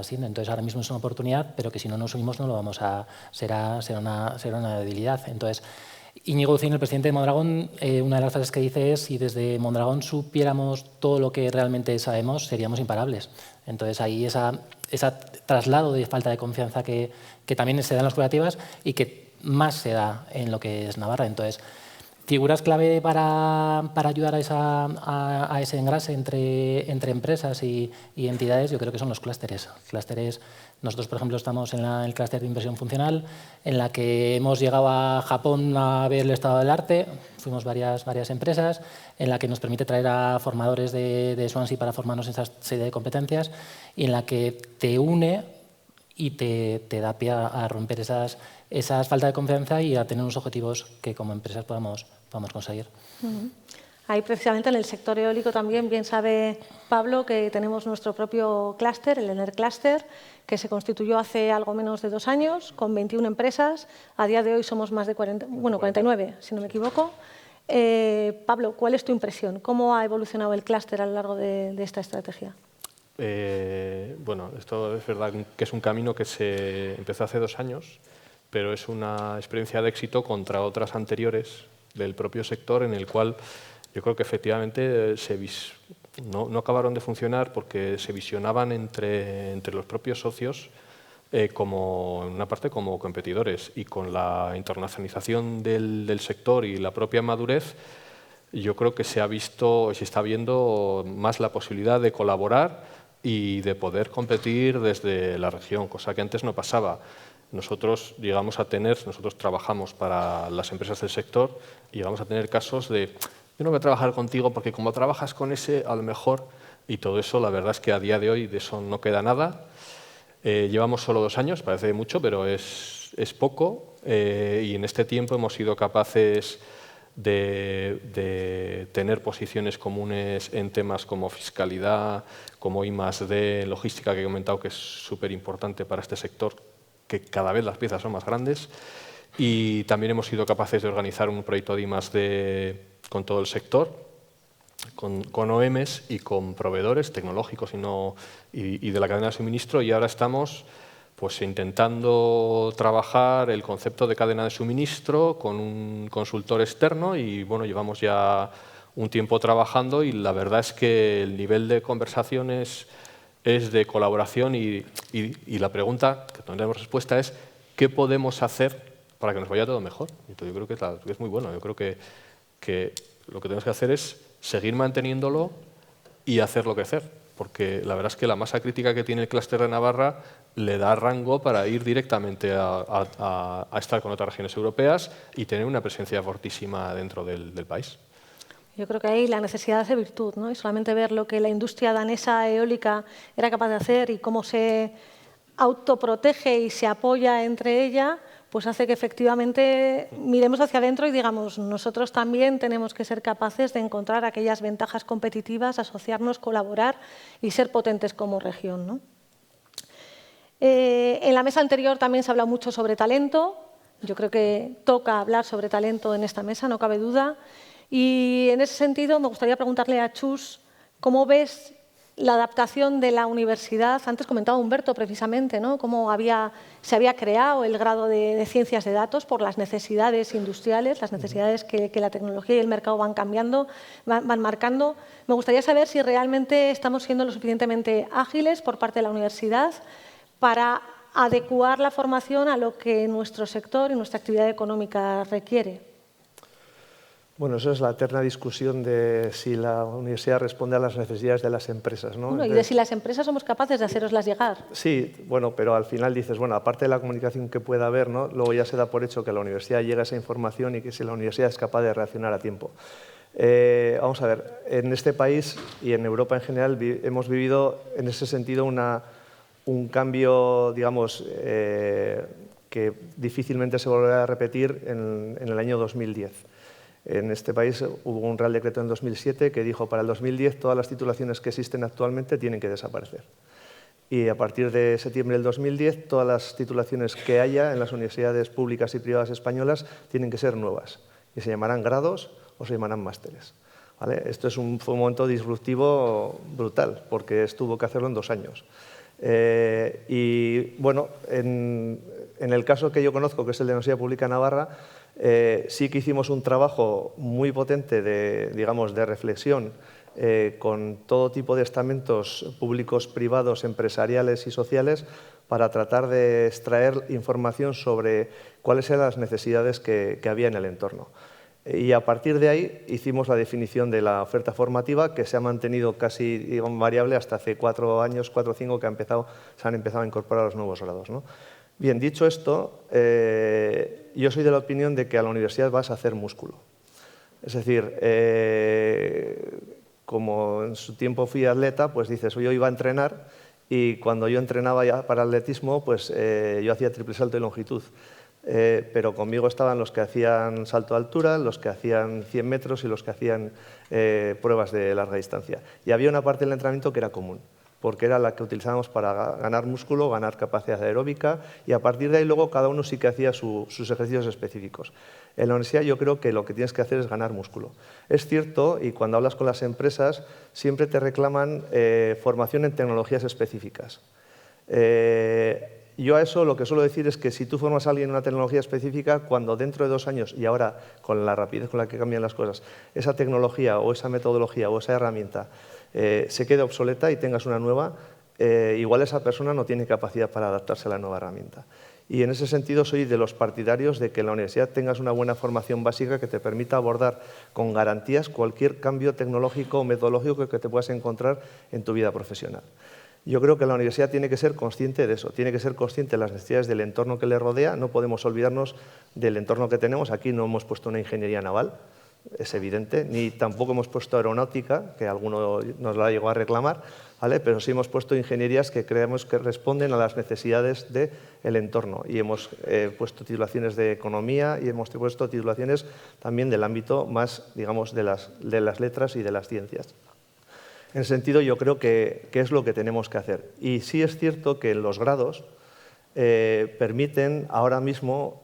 siendo. Entonces, ahora mismo es una oportunidad, pero que si no nos subimos no lo vamos a... será una debilidad. Entonces, Íñigo Ucín, el presidente de Mondragón, una de las frases que dice es: si desde Mondragón supiéramos todo lo que realmente sabemos, seríamos imparables. Entonces, ahí ese traslado de falta de confianza que también se da en las cooperativas y que más se da en lo que es Navarra. Entonces, figuras clave para ayudar a ese engrase entre empresas y entidades, yo creo que son los clústeres. Nosotros, por ejemplo, estamos en el clúster de inversión funcional, en la que hemos llegado a Japón a ver el estado del arte, fuimos varias empresas, en la que nos permite traer a formadores de Swansea para formarnos en esa serie de competencias, y en la que te une y te da pie a romper esas falta de confianza y a tener unos objetivos que como empresas podamos conseguir. Ahí precisamente en el sector eólico también, bien sabe Pablo, que tenemos nuestro propio clúster, el ENER Cluster, que se constituyó hace algo menos de 2 años, con 21 empresas. A día de hoy somos más de 49, si no me equivoco. Pablo, ¿cuál es tu impresión? ¿Cómo ha evolucionado el clúster a lo largo de esta estrategia? Bueno, esto es verdad que es un camino que se empezó hace 2 años, pero es una experiencia de éxito contra otras anteriores del propio sector, en el cual yo creo que efectivamente no acabaron de funcionar porque se visionaban entre los propios socios como, en una parte, como competidores, y con la internacionalización del sector y la propia madurez, yo creo que se está viendo más la posibilidad de colaborar y de poder competir desde la región, cosa que antes no pasaba. Nosotros trabajamos para las empresas del sector y llegamos a tener casos de: yo no voy a trabajar contigo porque como trabajas con ese, a lo mejor, y todo eso, la verdad es que a día de hoy de eso no queda nada. Llevamos solo 2 años, parece mucho, pero es poco, y en este tiempo hemos sido capaces de tener posiciones comunes en temas como fiscalidad, como I+D, logística, que he comentado que es súper importante para este sector, que cada vez las piezas son más grandes, y también hemos sido capaces de organizar un proyecto de I+D con todo el sector, con OEMs y con proveedores tecnológicos y de la cadena de suministro, y ahora estamos pues intentando trabajar el concepto de cadena de suministro con un consultor externo, y bueno, llevamos ya un tiempo trabajando y la verdad es que el nivel de conversaciones es de colaboración, y la pregunta que tendremos respuesta es: ¿qué podemos hacer para que nos vaya todo mejor? Entonces, yo creo que es muy bueno. Yo creo que lo que tenemos que hacer es seguir manteniéndolo y hacerlo crecer, porque la verdad es que la masa crítica que tiene el clúster de Navarra le da rango para ir directamente a estar con otras regiones europeas y tener una presencia fortísima dentro del país. Yo creo que ahí la necesidad hace virtud, ¿no? Y solamente ver lo que la industria danesa eólica era capaz de hacer y cómo se autoprotege y se apoya entre ella, pues hace que efectivamente miremos hacia adentro y digamos: nosotros también tenemos que ser capaces de encontrar aquellas ventajas competitivas, asociarnos, colaborar y ser potentes como región, ¿no? En la mesa anterior también se ha hablado mucho sobre talento. Yo creo que toca hablar sobre talento en esta mesa, no cabe duda. Y en ese sentido me gustaría preguntarle a Chus: ¿cómo ves la adaptación de la universidad? Antes comentaba Humberto precisamente, ¿no?, cómo se había creado el grado de ciencias de datos por las necesidades industriales, las necesidades que la tecnología y el mercado van cambiando, van marcando. Me gustaría saber si realmente estamos siendo lo suficientemente ágiles por parte de la universidad para adecuar la formación a lo que nuestro sector y nuestra actividad económica requiere. Bueno, eso es la eterna discusión de si la universidad responde a las necesidades de las empresas, ¿no? Bueno, y de si las empresas somos capaces de haceroslas llegar. Sí, bueno, pero al final dices, bueno, aparte de la comunicación que pueda haber, ¿no?, luego ya se da por hecho que a la universidad llega esa información y que si la universidad es capaz de reaccionar a tiempo. Vamos a ver, en este país y en Europa en general hemos vivido en ese sentido un cambio, digamos, que difícilmente se volverá a repetir en el año 2010. En este país hubo un Real Decreto en 2007 que dijo: para el 2010 todas las titulaciones que existen actualmente tienen que desaparecer. Y a partir de septiembre del 2010 todas las titulaciones que haya en las universidades públicas y privadas españolas tienen que ser nuevas y se llamarán grados o se llamarán másteres. ¿vale? Esto fue un momento disruptivo brutal, porque tuvo que hacerlo en 2 años. Y bueno, en el caso que yo conozco, que es el de la Universidad Pública de Navarra, sí que hicimos un trabajo muy potente de reflexión con todo tipo de estamentos públicos, privados, empresariales y sociales para tratar de extraer información sobre cuáles eran las necesidades que había en el entorno. Y a partir de ahí hicimos la definición de la oferta formativa, que se ha mantenido casi variable hasta hace 4 años, 4 o 5, que se han empezado a incorporar los nuevos grados, ¿no? Bien, dicho esto, yo soy de la opinión de que a la universidad vas a hacer músculo. Es decir, como en su tiempo fui atleta, pues dices, yo iba a entrenar y cuando yo entrenaba ya para atletismo, pues yo hacía triple salto y longitud. Pero conmigo estaban los que hacían salto de altura, los que hacían 100 metros y los que hacían pruebas de larga distancia. Y había una parte del entrenamiento que era común, porque era la que utilizábamos para ganar músculo, ganar capacidad aeróbica, y a partir de ahí luego cada uno sí que hacía sus ejercicios específicos. En la universidad yo creo que lo que tienes que hacer es ganar músculo. Es cierto, y cuando hablas con las empresas, siempre te reclaman formación en tecnologías específicas. Yo a eso lo que suelo decir es que si tú formas a alguien en una tecnología específica, cuando dentro de 2 años, y ahora con la rapidez con la que cambian las cosas, esa tecnología o esa metodología o esa herramienta se quede obsoleta y tengas una nueva, igual esa persona no tiene capacidad para adaptarse a la nueva herramienta. Y en ese sentido soy de los partidarios de que en la universidad tengas una buena formación básica que te permita abordar con garantías cualquier cambio tecnológico o metodológico que te puedas encontrar en tu vida profesional. Yo creo que la universidad tiene que ser consciente de eso, tiene que ser consciente de las necesidades del entorno que le rodea. No podemos olvidarnos del entorno que tenemos. Aquí no hemos puesto una ingeniería naval, es evidente, ni tampoco hemos puesto aeronáutica, que alguno nos la llegó a reclamar, ¿vale? Pero sí hemos puesto ingenierías que creemos que responden a las necesidades del entorno. Y hemos puesto titulaciones de economía y hemos puesto titulaciones también del ámbito más, digamos, de las letras y de las ciencias. En ese sentido, yo creo que es lo que tenemos que hacer. Y sí es cierto que los grados permiten ahora mismo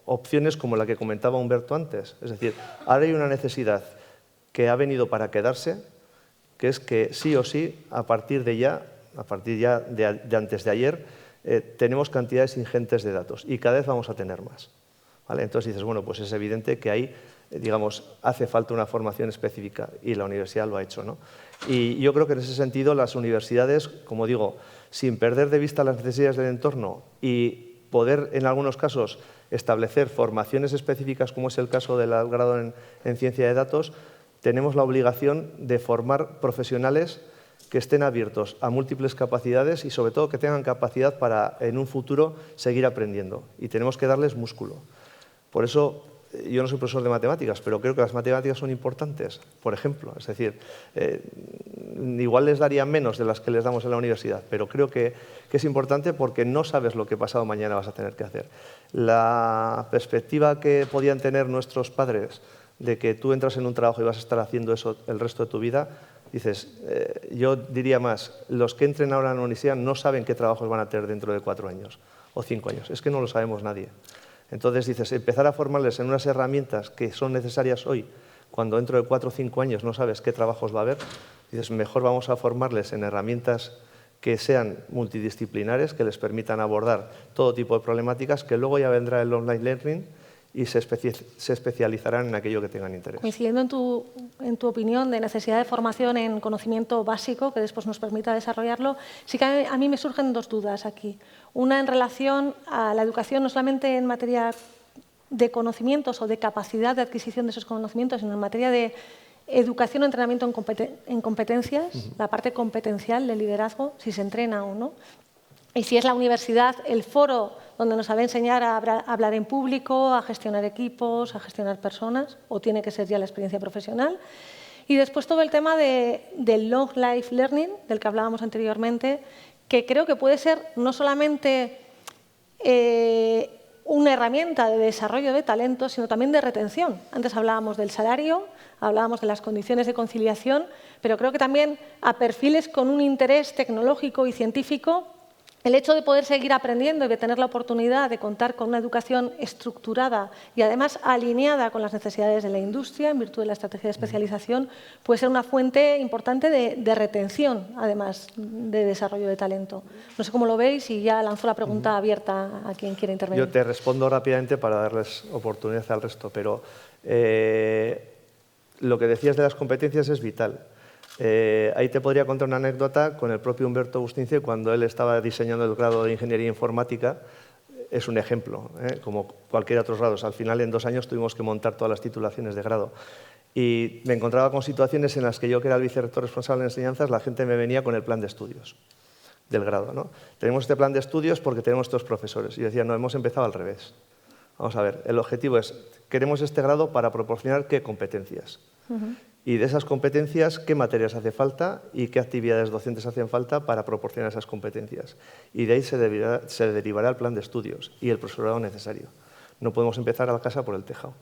opciones como la que comentaba Humberto antes. Es decir, ahora hay una necesidad que ha venido para quedarse, que es que sí o sí, a partir de antes de ayer, tenemos cantidades ingentes de datos y cada vez vamos a tener más, ¿vale? Entonces dices, bueno, pues es evidente que ahí hace falta una formación específica y la universidad lo ha hecho, ¿no? Y yo creo que en ese sentido las universidades, como digo, sin perder de vista las necesidades del entorno y poder en algunos casos establecer formaciones específicas, como es el caso del grado en ciencia de datos, tenemos la obligación de formar profesionales que estén abiertos a múltiples capacidades y sobre todo que tengan capacidad para en un futuro seguir aprendiendo, y tenemos que darles músculo. Por eso yo no soy profesor de matemáticas, pero creo que las matemáticas son importantes, por ejemplo. Es decir, igual les daría menos de las que les damos en la universidad, pero creo que es importante porque no sabes lo que pasado mañana vas a tener que hacer. La perspectiva que podían tener nuestros padres de que tú entras en un trabajo y vas a estar haciendo eso el resto de tu vida, dices, yo diría más, los que entren ahora en la universidad no saben qué trabajos van a tener dentro de 4 años o 5 años. Es que no lo sabemos nadie. Entonces dices, empezar a formarles en unas herramientas que son necesarias hoy, cuando dentro de 4 o 5 años no sabes qué trabajos va a haber, dices, mejor vamos a formarles en herramientas que sean multidisciplinares, que les permitan abordar todo tipo de problemáticas, que luego ya vendrá el online learning y se especializarán en aquello que tengan interés. Coincidiendo en tu opinión de necesidad de formación en conocimiento básico, que después nos permita desarrollarlo, sí que a mí me surgen 2 dudas aquí. Una en relación a la educación, no solamente en materia de conocimientos o de capacidad de adquisición de esos conocimientos, sino en materia de educación o entrenamiento en competencias, la parte competencial del liderazgo, si se entrena o no. Y si es la universidad el foro donde nos sabe enseñar a hablar en público, a gestionar equipos, a gestionar personas, o tiene que ser ya la experiencia profesional. Y después todo el tema del long life learning, del que hablábamos anteriormente, que creo que puede ser no solamente una herramienta de desarrollo de talento, sino también de retención. Antes hablábamos del salario, hablábamos de las condiciones de conciliación, pero creo que también a perfiles con un interés tecnológico y científico El hecho de poder seguir aprendiendo y de tener la oportunidad de contar con una educación estructurada y además alineada con las necesidades de la industria en virtud de la estrategia de especialización puede ser una fuente importante de retención, además de desarrollo de talento. No sé cómo lo veis y ya lanzo la pregunta abierta a quien quiera intervenir. Yo te respondo rápidamente para darles oportunidad al resto, pero lo que decías de las competencias es vital. Ahí te podría contar una anécdota con el propio Humberto Bustince cuando él estaba diseñando el grado de Ingeniería Informática. Es un ejemplo, como cualquier otro grado. Al final, en 2 años, tuvimos que montar todas las titulaciones de grado. Y me encontraba con situaciones en las que yo, que era el vicerrector responsable de enseñanzas, la gente me venía con el plan de estudios del grado, ¿no? Tenemos este plan de estudios porque tenemos estos profesores. Y yo decía, no, hemos empezado al revés. Vamos a ver, el objetivo es, queremos este grado para proporcionar qué competencias. Y de esas competencias, qué materias hace falta y qué actividades docentes hacen falta para proporcionar esas competencias. Y de ahí se derivará el plan de estudios y el profesorado necesario. No podemos empezar a la casa por el tejado.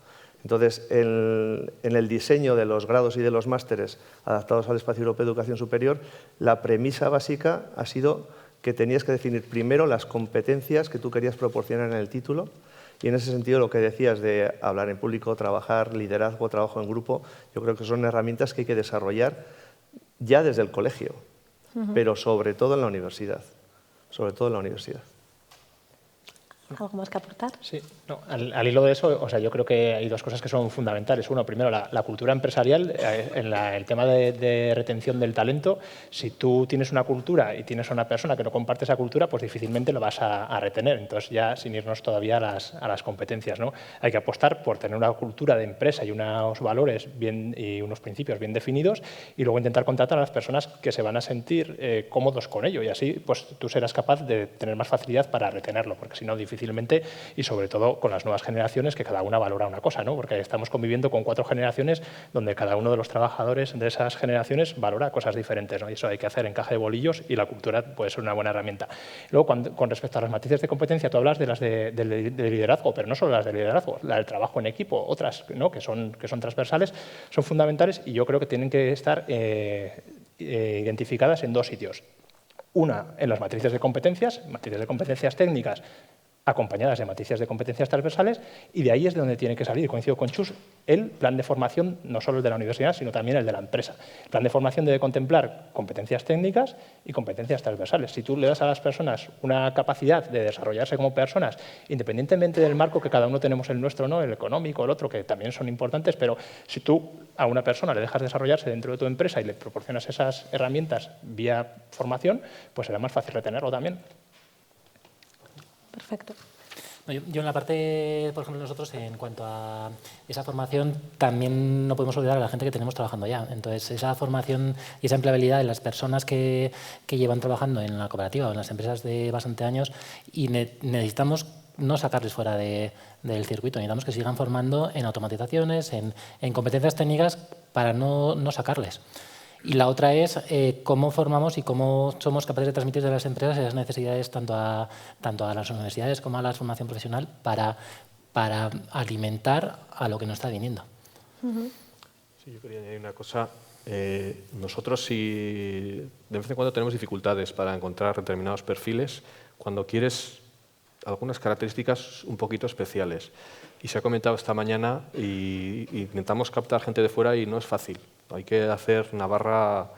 Entonces, en el diseño de los grados y de los másteres adaptados al Espacio Europeo de Educación Superior, la premisa básica ha sido que tenías que definir primero las competencias que tú querías proporcionar en el título. Y en ese sentido, lo que decías de hablar en público, trabajar, liderazgo, trabajo en grupo, yo creo que son herramientas que hay que desarrollar ya desde el colegio, pero sobre todo en la universidad. Sobre todo en la universidad. ¿Algo más que aportar? Sí, no, al hilo de eso, o sea, yo creo que hay 2 cosas que son fundamentales. Uno, primero, la cultura empresarial, en el tema de retención del talento. Si tú tienes una cultura y tienes a una persona que no comparte esa cultura, pues difícilmente lo vas a retener. Entonces, ya sin irnos todavía a las competencias, ¿no? Hay que apostar por tener una cultura de empresa y unos valores y unos principios bien definidos y luego intentar contratar a las personas que se van a sentir cómodos con ello y así pues tú serás capaz de tener más facilidad para retenerlo, porque si no, difícilmente, y sobre todo con las nuevas generaciones que cada una valora una cosa, ¿no? Porque estamos conviviendo con 4 generaciones donde cada uno de los trabajadores de esas generaciones valora cosas diferentes, ¿no? Y eso hay que hacer encaje de bolillos y la cultura puede ser una buena herramienta. Luego, con respecto a las matrices de competencia, tú hablas de las de liderazgo, pero no solo las de liderazgo, la del trabajo en equipo, otras, ¿no? que son transversales, son fundamentales y yo creo que tienen que estar identificadas en 2 sitios. Una, en las matrices de competencias técnicas, acompañadas de matrices de competencias transversales, y de ahí es de donde tiene que salir, coincido con Chus, el plan de formación, no solo el de la universidad, sino también el de la empresa. El plan de formación debe contemplar competencias técnicas y competencias transversales. Si tú le das a las personas una capacidad de desarrollarse como personas, independientemente del marco que cada uno tenemos el nuestro, ¿no? El económico, el otro, que también son importantes, pero si tú a una persona le dejas desarrollarse dentro de tu empresa y le proporcionas esas herramientas vía formación, pues será más fácil retenerlo también. Perfecto. Yo en la parte, por ejemplo, nosotros, en cuanto a esa formación, también no podemos olvidar a la gente que tenemos trabajando ya. Entonces, esa formación y esa empleabilidad de las personas que llevan trabajando en la cooperativa o en las empresas de bastante años, y necesitamos no sacarles fuera del circuito, necesitamos que sigan formando en automatizaciones, en competencias técnicas para no sacarles. Y la otra es cómo formamos y cómo somos capaces de transmitir de las empresas esas necesidades tanto a las universidades como a la formación profesional para alimentar a lo que nos está viniendo. Sí, yo quería añadir una cosa. Nosotros, si de vez en cuando tenemos dificultades para encontrar determinados perfiles, cuando quieres algunas características un poquito especiales. Y se ha comentado esta mañana y intentamos captar gente de fuera y no es fácil. Hay que hacer Navarra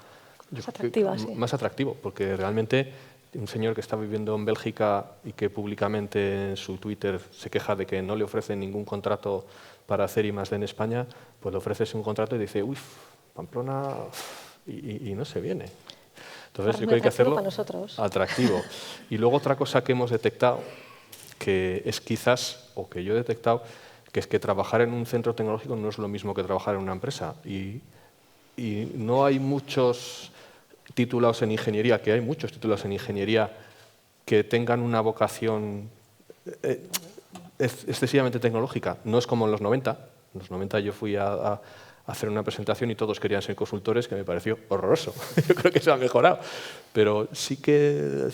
más atractivo, porque realmente un señor que está viviendo en Bélgica y que públicamente en su Twitter se queja de que no le ofrecen ningún contrato para hacer I+D en España, pues le ofreces un contrato y dice, uy, Pamplona, y no se viene. Entonces yo creo que hay que hacerlo atractivo. Y luego otra cosa que hemos detectado, que es quizás, o que yo he detectado, que es que trabajar en un centro tecnológico no es lo mismo que trabajar en una empresa. Y no hay muchos titulados en ingeniería, que hay muchos titulados en ingeniería que tengan una vocación excesivamente tecnológica. No es como en los 90. En los 90 yo fui a hacer una presentación y todos querían ser consultores, que me pareció horroroso. Yo creo que se ha mejorado. Pero sí que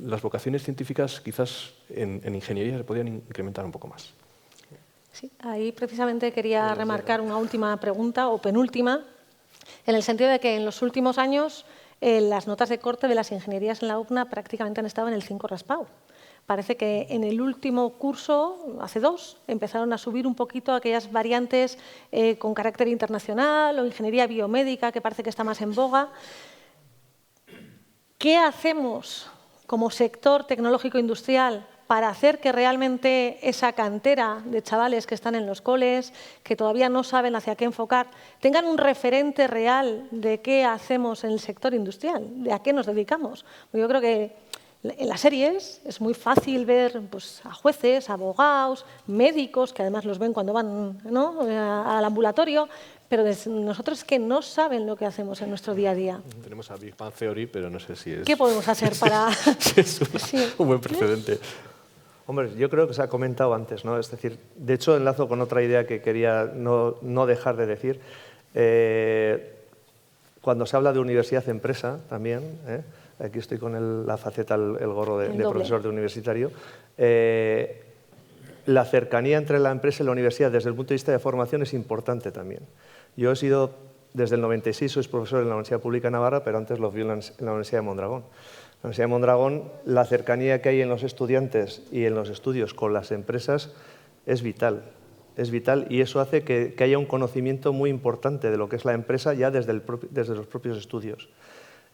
las vocaciones científicas quizás en ingeniería se podrían incrementar un poco más. Sí, ahí precisamente quería remarcar una última pregunta, o penúltima, en el sentido de que en los últimos años las notas de corte de las ingenierías en la UCNA prácticamente han estado en el 5 raspado. Parece que en el último curso, hace 2, empezaron a subir un poquito aquellas variantes con carácter internacional o ingeniería biomédica, que parece que está más en boga. ¿Qué hacemos como sector tecnológico industrial para hacer que realmente esa cantera de chavales que están en los coles, que todavía no saben hacia qué enfocar, tengan un referente real de qué hacemos en el sector industrial, de a qué nos dedicamos? Yo creo que en las series es muy fácil ver pues, a jueces, abogados, médicos, que además los ven cuando van, ¿no?, al ambulatorio, pero nosotros es que no saben lo que hacemos en nuestro día a día. Tenemos a Big Bang Theory, pero no sé si es... ¿Qué podemos hacer para...? si es un buen precedente. Hombre, yo creo que se ha comentado antes, ¿no? Es decir, de hecho enlazo con otra idea que quería no dejar de decir. Cuando se habla de universidad-empresa también, aquí estoy con la faceta, el gorro de profesor de universitario, la cercanía entre la empresa y la universidad desde el punto de vista de formación es importante también. Yo he sido, desde el 96, soy profesor en la Universidad Pública de Navarra, pero antes lo fui en la Universidad de Mondragón. En la Universidad de Mondragón, la cercanía que hay en los estudiantes y en los estudios con las empresas es vital. Es vital y eso hace que haya un conocimiento muy importante de lo que es la empresa ya desde los propios estudios.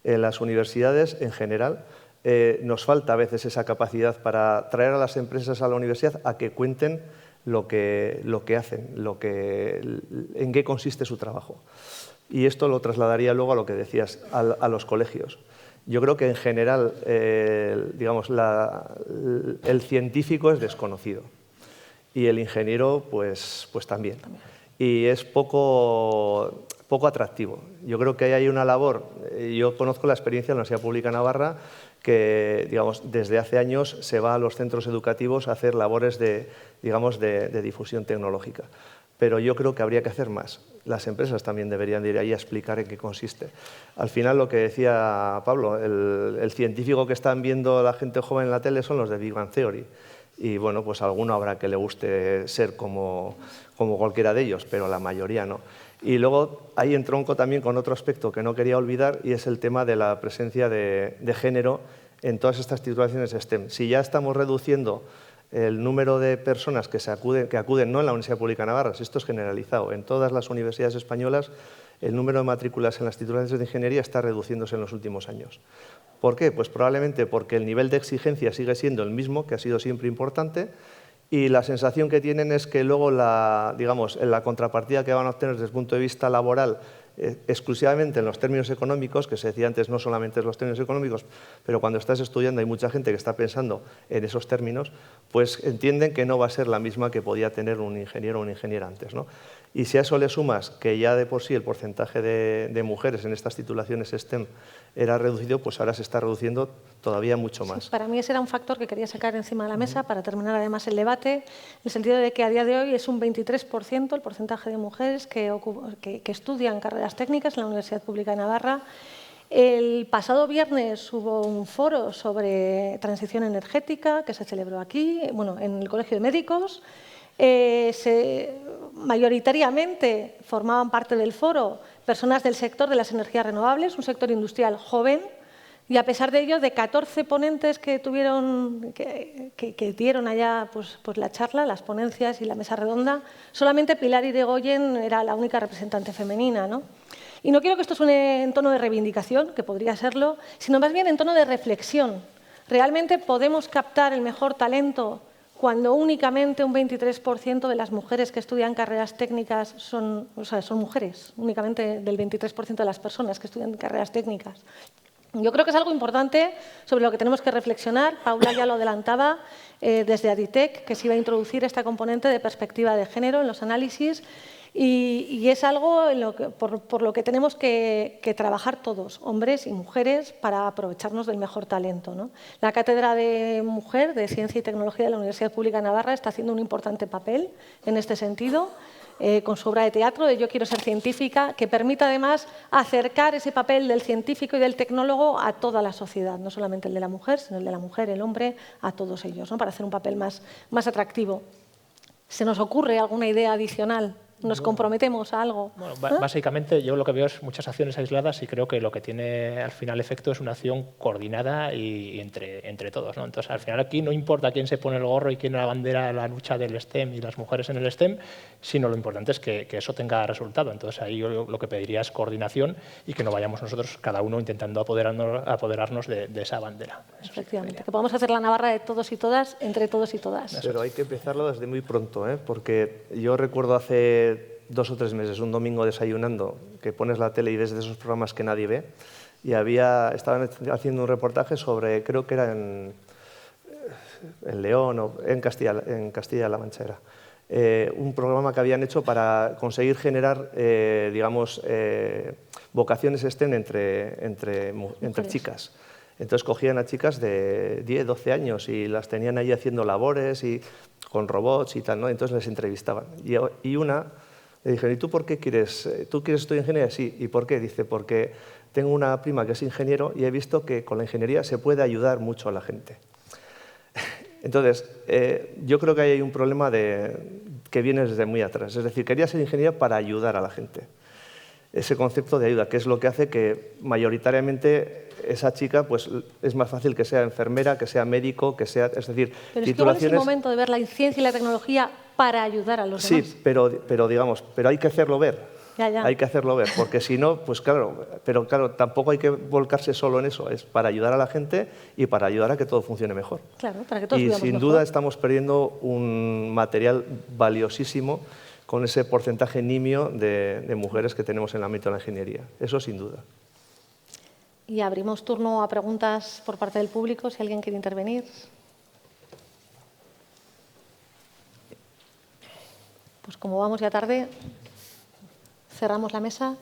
En las universidades, en general, nos falta a veces esa capacidad para traer a las empresas a la universidad a que cuenten lo que hacen, en qué consiste su trabajo. Y esto lo trasladaría luego a lo que decías, a los colegios. Yo creo que en general, digamos, el científico es desconocido y el ingeniero pues también. Y es poco atractivo. Yo creo que ahí hay una labor. Yo conozco la experiencia en la Universidad Pública de Navarra que, digamos, desde hace años se va a los centros educativos a hacer labores de difusión tecnológica. Pero yo creo que habría que hacer más. Las empresas también deberían de ir ahí a explicar en qué consiste. Al final, lo que decía Pablo, el científico que están viendo la gente joven en la tele son los de Big Bang Theory. Y bueno, pues a alguno habrá que le guste ser como cualquiera de ellos, pero la mayoría no. Y luego ahí entronco también con otro aspecto que no quería olvidar y es el tema de la presencia de género en todas estas titulaciones STEM. Si ya estamos reduciendo el número de personas que acuden no en la Universidad Pública de Navarra, si esto es generalizado, en todas las universidades españolas el número de matrículas en las titulaciones de ingeniería está reduciéndose en los últimos años. ¿Por qué? Pues probablemente porque el nivel de exigencia sigue siendo el mismo, que ha sido siempre importante, y la sensación que tienen es que luego la contrapartida que van a obtener desde el punto de vista laboral, exclusivamente en los términos económicos, que se decía antes no solamente en los términos económicos, pero cuando estás estudiando hay mucha gente que está pensando en esos términos, pues entienden que no va a ser la misma que podía tener un ingeniero o una ingeniera antes, ¿no? Y si a eso le sumas que ya de por sí el porcentaje de mujeres en estas titulaciones STEM era reducido, pues ahora se está reduciendo todavía mucho más. Sí, para mí ese era un factor que quería sacar encima de la mesa para terminar además el debate, en el sentido de que a día de hoy es un 23% el porcentaje de mujeres que estudian carreras técnicas en la Universidad Pública de Navarra. El pasado viernes hubo un foro sobre transición energética que se celebró aquí, bueno, en el Colegio de Médicos. Mayoritariamente formaban parte del foro personas del sector de las energías renovables, un sector industrial joven, y a pesar de ello, de 14 ponentes que dieron allá pues la charla, las ponencias y la mesa redonda, solamente Pilar Irigoyen era la única representante femenina, ¿no? Y no quiero que esto suene en tono de reivindicación, que podría serlo, sino más bien en tono de reflexión. ¿Realmente podemos captar el mejor talento cuando únicamente un 23% de las mujeres que estudian carreras técnicas son mujeres? Únicamente del 23% de las personas que estudian carreras técnicas. Yo creo que es algo importante sobre lo que tenemos que reflexionar. Paula ya lo adelantaba desde Aditec, que se iba a introducir esta componente de perspectiva de género en los análisis. Y es algo por lo que tenemos que trabajar todos, hombres y mujeres, para aprovecharnos del mejor talento, ¿no? La Cátedra de Mujer de Ciencia y Tecnología de la Universidad Pública de Navarra está haciendo un importante papel en este sentido, con su obra de teatro de Yo quiero ser científica, que permite además acercar ese papel del científico y del tecnólogo a toda la sociedad, no solamente el de la mujer, sino el de la mujer, el hombre, a todos ellos, ¿no? Para hacer un papel más atractivo. ¿Se nos ocurre alguna idea adicional nos comprometemos a algo. Bueno, básicamente yo lo que veo es muchas acciones aisladas y creo que lo que tiene al final efecto es una acción coordinada y entre todos, ¿no? Entonces, al final aquí no importa quién se pone el gorro y quién la bandera la lucha del STEM y las mujeres en el STEM, sino lo importante es que eso tenga resultado. Entonces, ahí yo lo que pediría es coordinación y que no vayamos nosotros cada uno intentando apoderarnos de esa bandera. Efectivamente, que podamos hacer la Navarra de todos y todas, entre todos y todas. Pero hay que empezarlo desde muy pronto, ¿eh? Porque yo recuerdo hace 2 o 3 meses, un domingo desayunando, que pones la tele y ves de esos programas que nadie ve, y estaban haciendo un reportaje sobre, creo que era en León o en Castilla-La Mancha era, un programa que habían hecho para conseguir generar, digamos, vocaciones STEM entre chicas. Entonces cogían a chicas de 10, 12 años y las tenían ahí haciendo labores y con robots y tal, ¿no? Entonces les entrevistaban. Y una le dijeron, ¿y tú por qué quieres estudiar ingeniería? Sí. ¿Y por qué? Dice, porque tengo una prima que es ingeniero y he visto que con la ingeniería se puede ayudar mucho a la gente. Entonces, yo creo que hay un problema que viene desde muy atrás. Es decir, quería ser ingeniero para ayudar a la gente. Ese concepto de ayuda, que es lo que hace que mayoritariamente esa chica pues, es más fácil que sea enfermera, que sea médico, que sea... Es decir, pero es que igual es el momento de ver la ciencia y la tecnología para ayudar a los demás. Sí, pero hay que hacerlo ver. Ya. Hay que hacerlo ver, porque si no, pues claro, pero claro, tampoco hay que volcarse solo en eso, es para ayudar a la gente y para ayudar a que todo funcione mejor. Claro, para que todos y vivamos sin mejor. duda estamos perdiendo un material valiosísimo con ese porcentaje nimio de mujeres que tenemos en el ámbito de la ingeniería. Eso sin duda. Y abrimos turno a preguntas por parte del público, si alguien quiere intervenir. Pues como vamos ya tarde, cerramos la mesa.